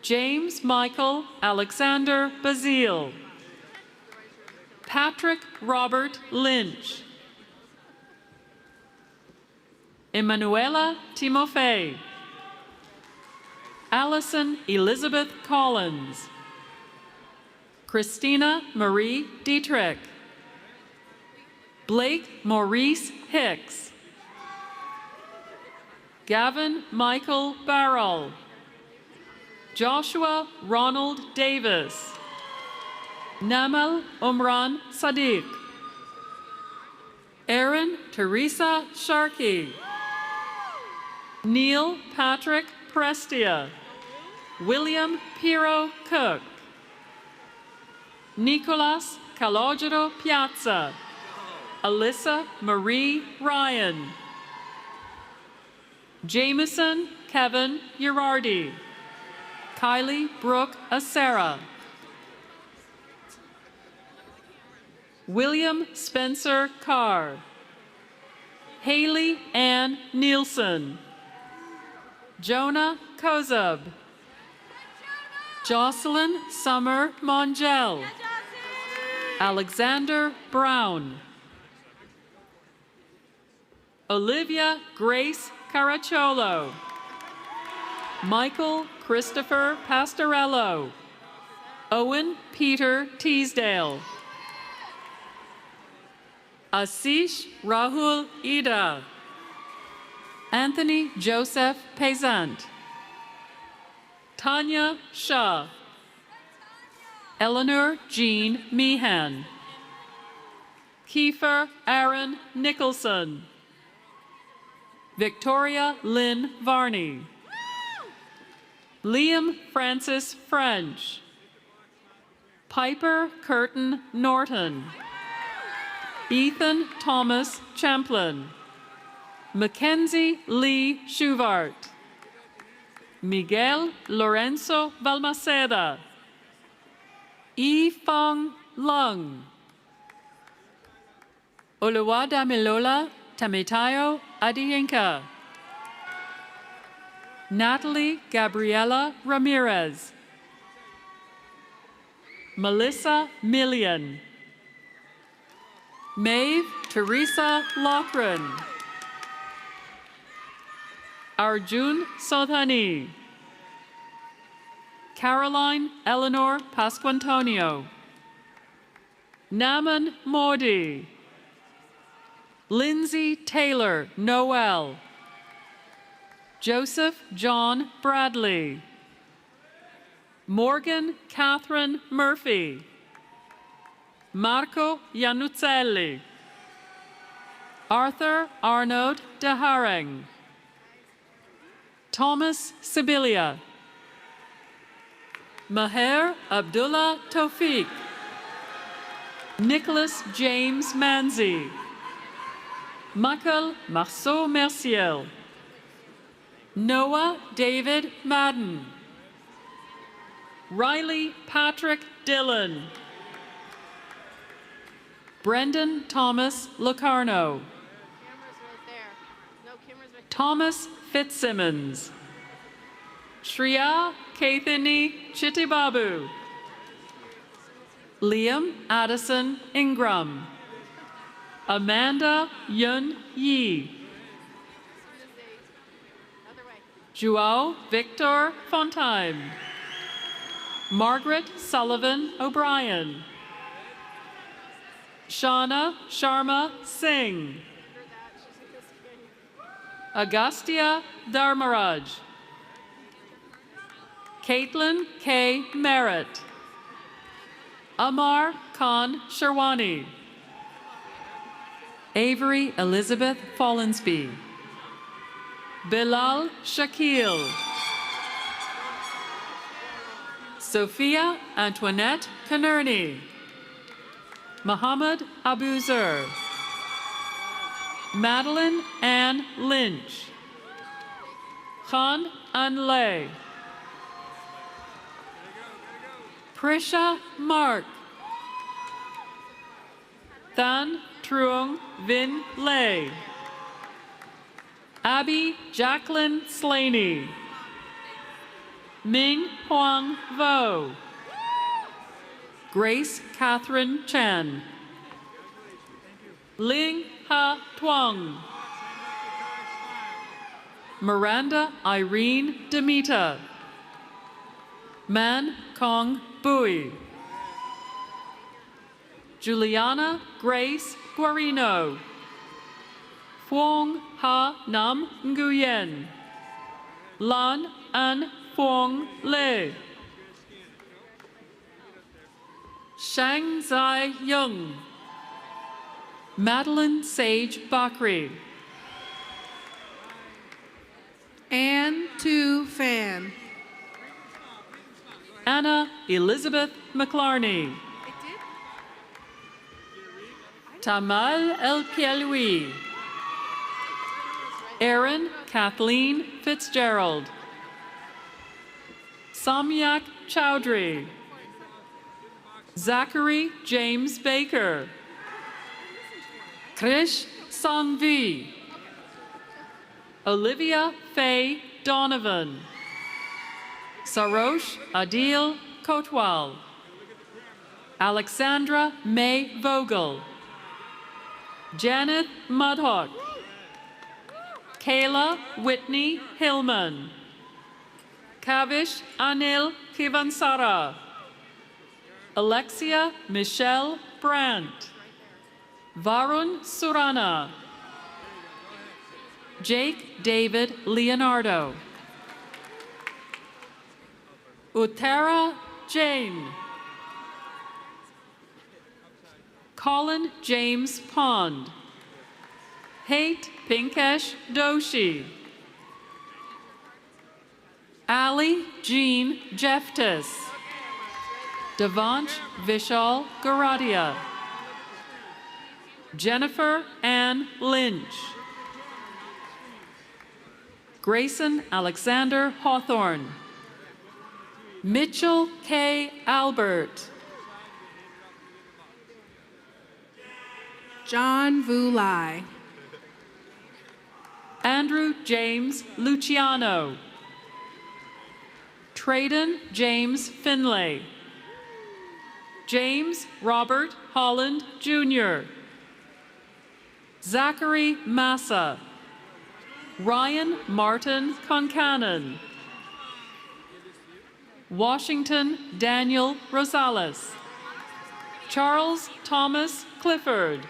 James Michael Alexander Bazile. Patrick Robert Lynch. Emanuela Timofey. Allison Elizabeth Collins. Christina Marie Dietrich. Blake Maurice Hicks. Gavin Michael Barrell. Joshua Ronald Davis. Namal Umran Sadiq. Erin Teresa Sharkey. Neil Patrick Prestia. William Piro Cook. Nicolas Calogero Piazza. Alyssa Marie Ryan. Jameson Kevin Urardi. Kylie Brooke Acera. William Spencer Carr. Haley Ann Nielsen. Jonah Kozub. Jocelyn Summer Mongel. Alexander Brown. Olivia Grace Caracciolo. Michael Christopher Pastorello. Owen Peter Teasdale. Asish Rahul Ida. Anthony Joseph Pezant. Tanya Shah. Eleanor Jean Meehan. Kiefer Aaron Nicholson. Victoria Lynn Varney. Liam Francis French. Piper Curtin Norton. Ethan Thomas Champlin. Mackenzie Lee Schuvart. Miguel Lorenzo Balmaceda. Fong Lung. Oluwadamilola Tamitayo Adiyinka. Natalie Gabriela Ramirez. Melissa Millian. Maeve Teresa Loughran. Arjun Sodhani. Caroline Eleanor Pasquantonio. Naman Modi. Lindsay Taylor Noel. Joseph John Bradley. Morgan Catherine Murphy. Marco Iannuzzelli. Arthur Arnaud de Haring. Thomas Sibilia. Maher Abdullah Tawfiq. Nicholas James Manzi. Michael Marceau Merciel. Noah David Madden. Riley Patrick Dillon. Brendan Thomas Locarno. Thomas Fitzsimmons. Shreya Kathini Chittibabu. Liam Addison Ingram. Amanda Yun Yi. Joao Victor Fontaine. Margaret Sullivan O'Brien. Shauna Sharma Singh. Agustia Dharmaraj. Caitlin K. Merritt. Amar Khan Sherwani. Avery Elizabeth Follensby. Bilal Shakil. Sophia Antoinette Kanerney. Muhammad Abuzer. Madeline Ann Lynch. Khan Anlay. Prisha Mark. Than Truong Vin Lay. Abby Jacqueline Slaney. Ming Huang Vo. Grace Catherine Chan. Ling Ha Tuong. Miranda Irene Demita. Man Kong Bui. Juliana Grace Guarino. Phuong Ha Nam Nguyen. Lan An Phuong Le. Shang Zai Young. Madeline Sage Bakri. Ann Tu Fan. Anna Elizabeth McClarney. Tamal El Pielui. Erin Kathleen Fitzgerald. Samyak Chowdhury. Zachary James Baker. Krish Sangvi. Olivia Faye Donovan. Sarosh Adil Kotwal. Alexandra May Vogel. Janet Mudhock. Kayla Whitney Hillman. Kavish Anil Kivansara. Alexia Michelle Brandt. Varun Surana. Jake David Leonardo. Uttara Jain. Colin James Pond. Hate Pinkesh Doshi. Ali Jean Jeftis. Devansh Vishal Garadia. Jennifer Ann Lynch. Grayson Alexander Hawthorne. Mitchell K. Albert. John Vu Lai. Andrew James Luciano. Traden James Finlay. James Robert Holland Jr. Zachary Massa. Ryan Martin Concanon. Washington Daniel Rosales. Charles Thomas Clifford.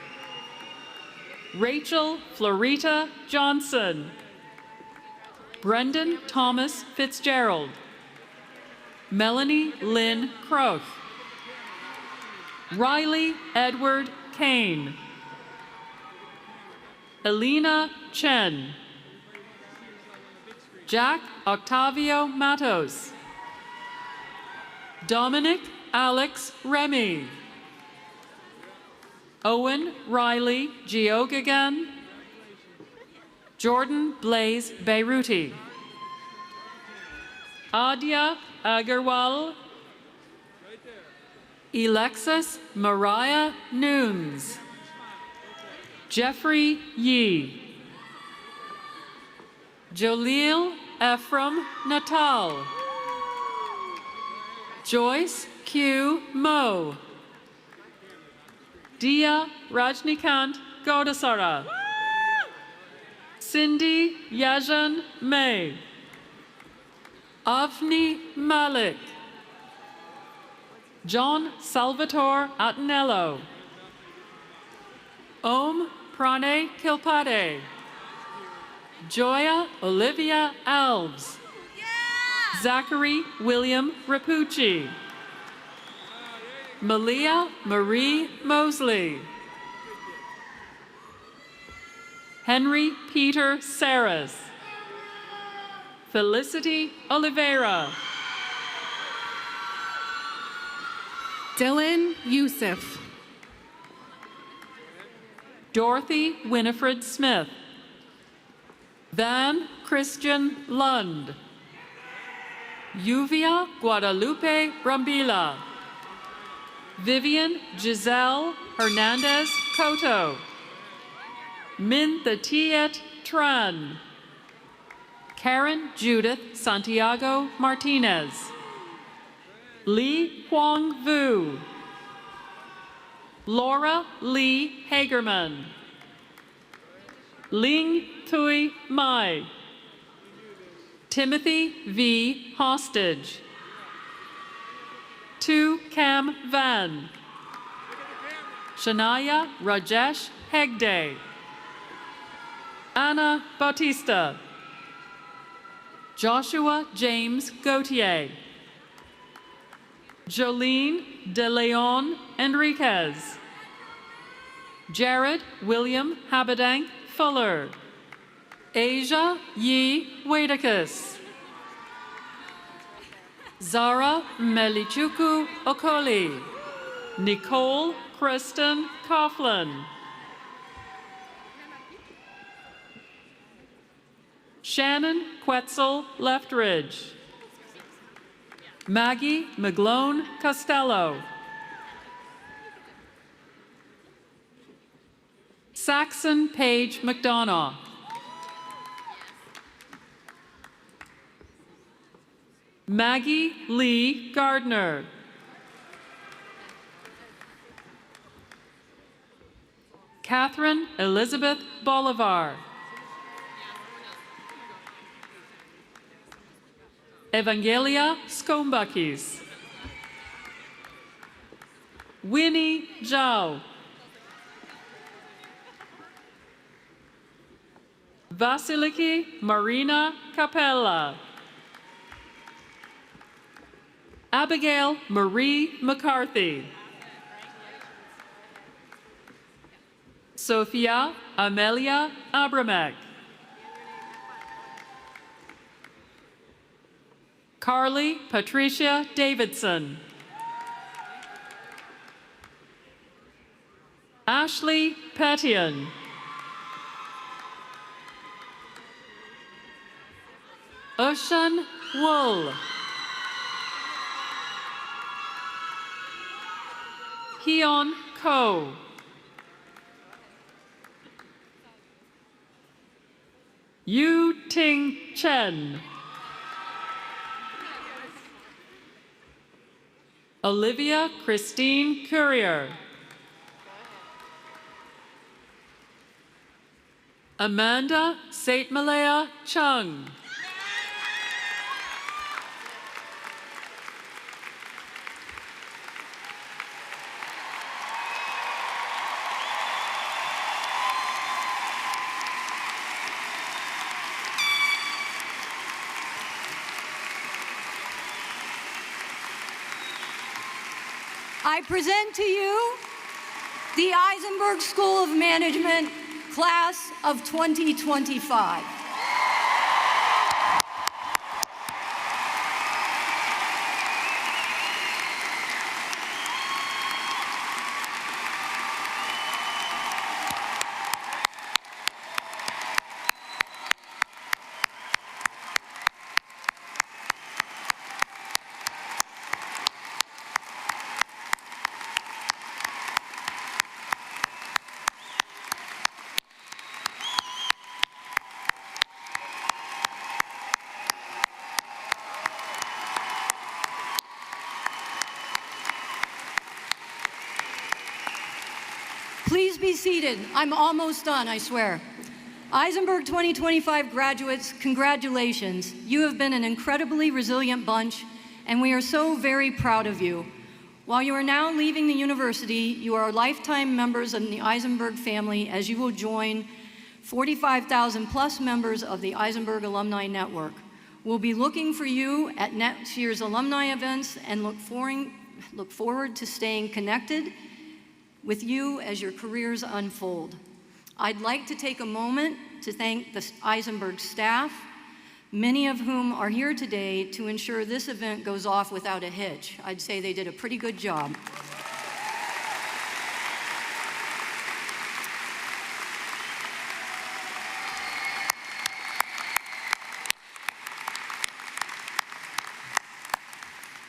Rachel Florita Johnson. Brendan Thomas Fitzgerald. Melanie Lynn Croth. Riley Edward Kane. Elena Chen. Jack Octavio Matos. Dominic Alex Remy. Owen Riley Geoghegan. Jordan Blaze Beiruti. Adya Agarwal. Alexis Mariah Nunes. Jeffrey Yee. Jaleel Ephraim Natal. Joyce Q. Mo. Dia Rajnikant Godasara. Cindy Yajan May. Avni Malik. John Salvatore Atenello. Om Pranay Kilpade. Joya Olivia Alves. Zachary William Rapucci. Malia Marie Mosley. Henry Peter Saris. Felicity Oliveira. Dylan Youssef. Dorothy Winifred Smith. Van Christian Lund. Yuvia Guadalupe Brambila. Vivian Giselle Hernandez Cotto. Minthatiet Tran. Karen Judith Santiago Martinez. Lee Huang Vu. Laura Lee Hagerman. Ling Tui Mai. Timothy V. Hostage. Tu Cam Van. Shania Rajesh Hegde. Anna Bautista. Joshua James Gautier. Jolene De Leon Enriquez. Jared William Habedank Fuller. Asia Yi Wadicus. Zara Melichuku Okoli. Nicole Kristen Coughlin. Shannon Quetzal Leftridge. Maggie McGlone Costello. Saxon Paige McDonough. Maggie Lee Gardner. Catherine Elizabeth Bolivar. Evangelia Skombakis. Winnie Zhao. Vasiliki Marina Capella. Abigail Marie McCarthy. Sophia Amelia Abramek. Carly Patricia Davidson. Ashley Petian. Ushan Wool. Hyun Ko. Yu Ting Chen. Olivia Christine Courier. Amanda Saitmalaya Chung. I present to you the Isenberg School of Management Class of 2025. Please be seated. I'm almost done, I swear. Isenberg 2025 graduates, congratulations. You have been an incredibly resilient bunch, and we are so very proud of you. While you are now leaving the university, you are lifetime members in the Isenberg family, as you will join 45,000 plus members of the Isenberg Alumni Network. We'll be looking for you at next year's alumni events and look forward to staying connected with you as your careers unfold. I'd like to take a moment to thank the Isenberg staff, many of whom are here today to ensure this event goes off without a hitch. I'd say they did a pretty good job.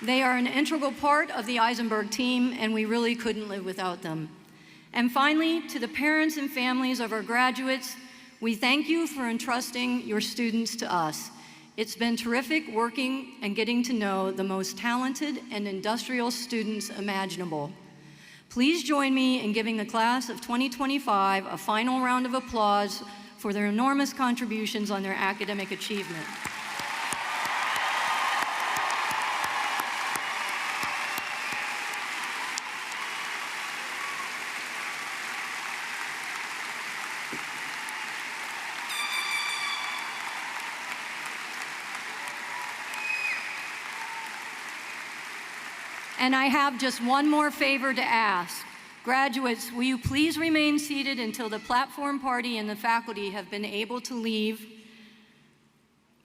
They are an integral part of the Isenberg team, and we really couldn't live without them. And finally, to the parents and families of our graduates, we thank you for entrusting your students to us. It's been terrific working and getting to know the most talented and industrious students imaginable. Please join me in giving the class of 2025 a final round of applause for their enormous contributions on their academic achievement. And I have just one more favor to ask. Graduates, will you please remain seated until the platform party and the faculty have been able to leave?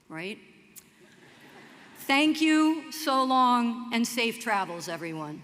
Right? Thank you, so long, and safe travels, everyone.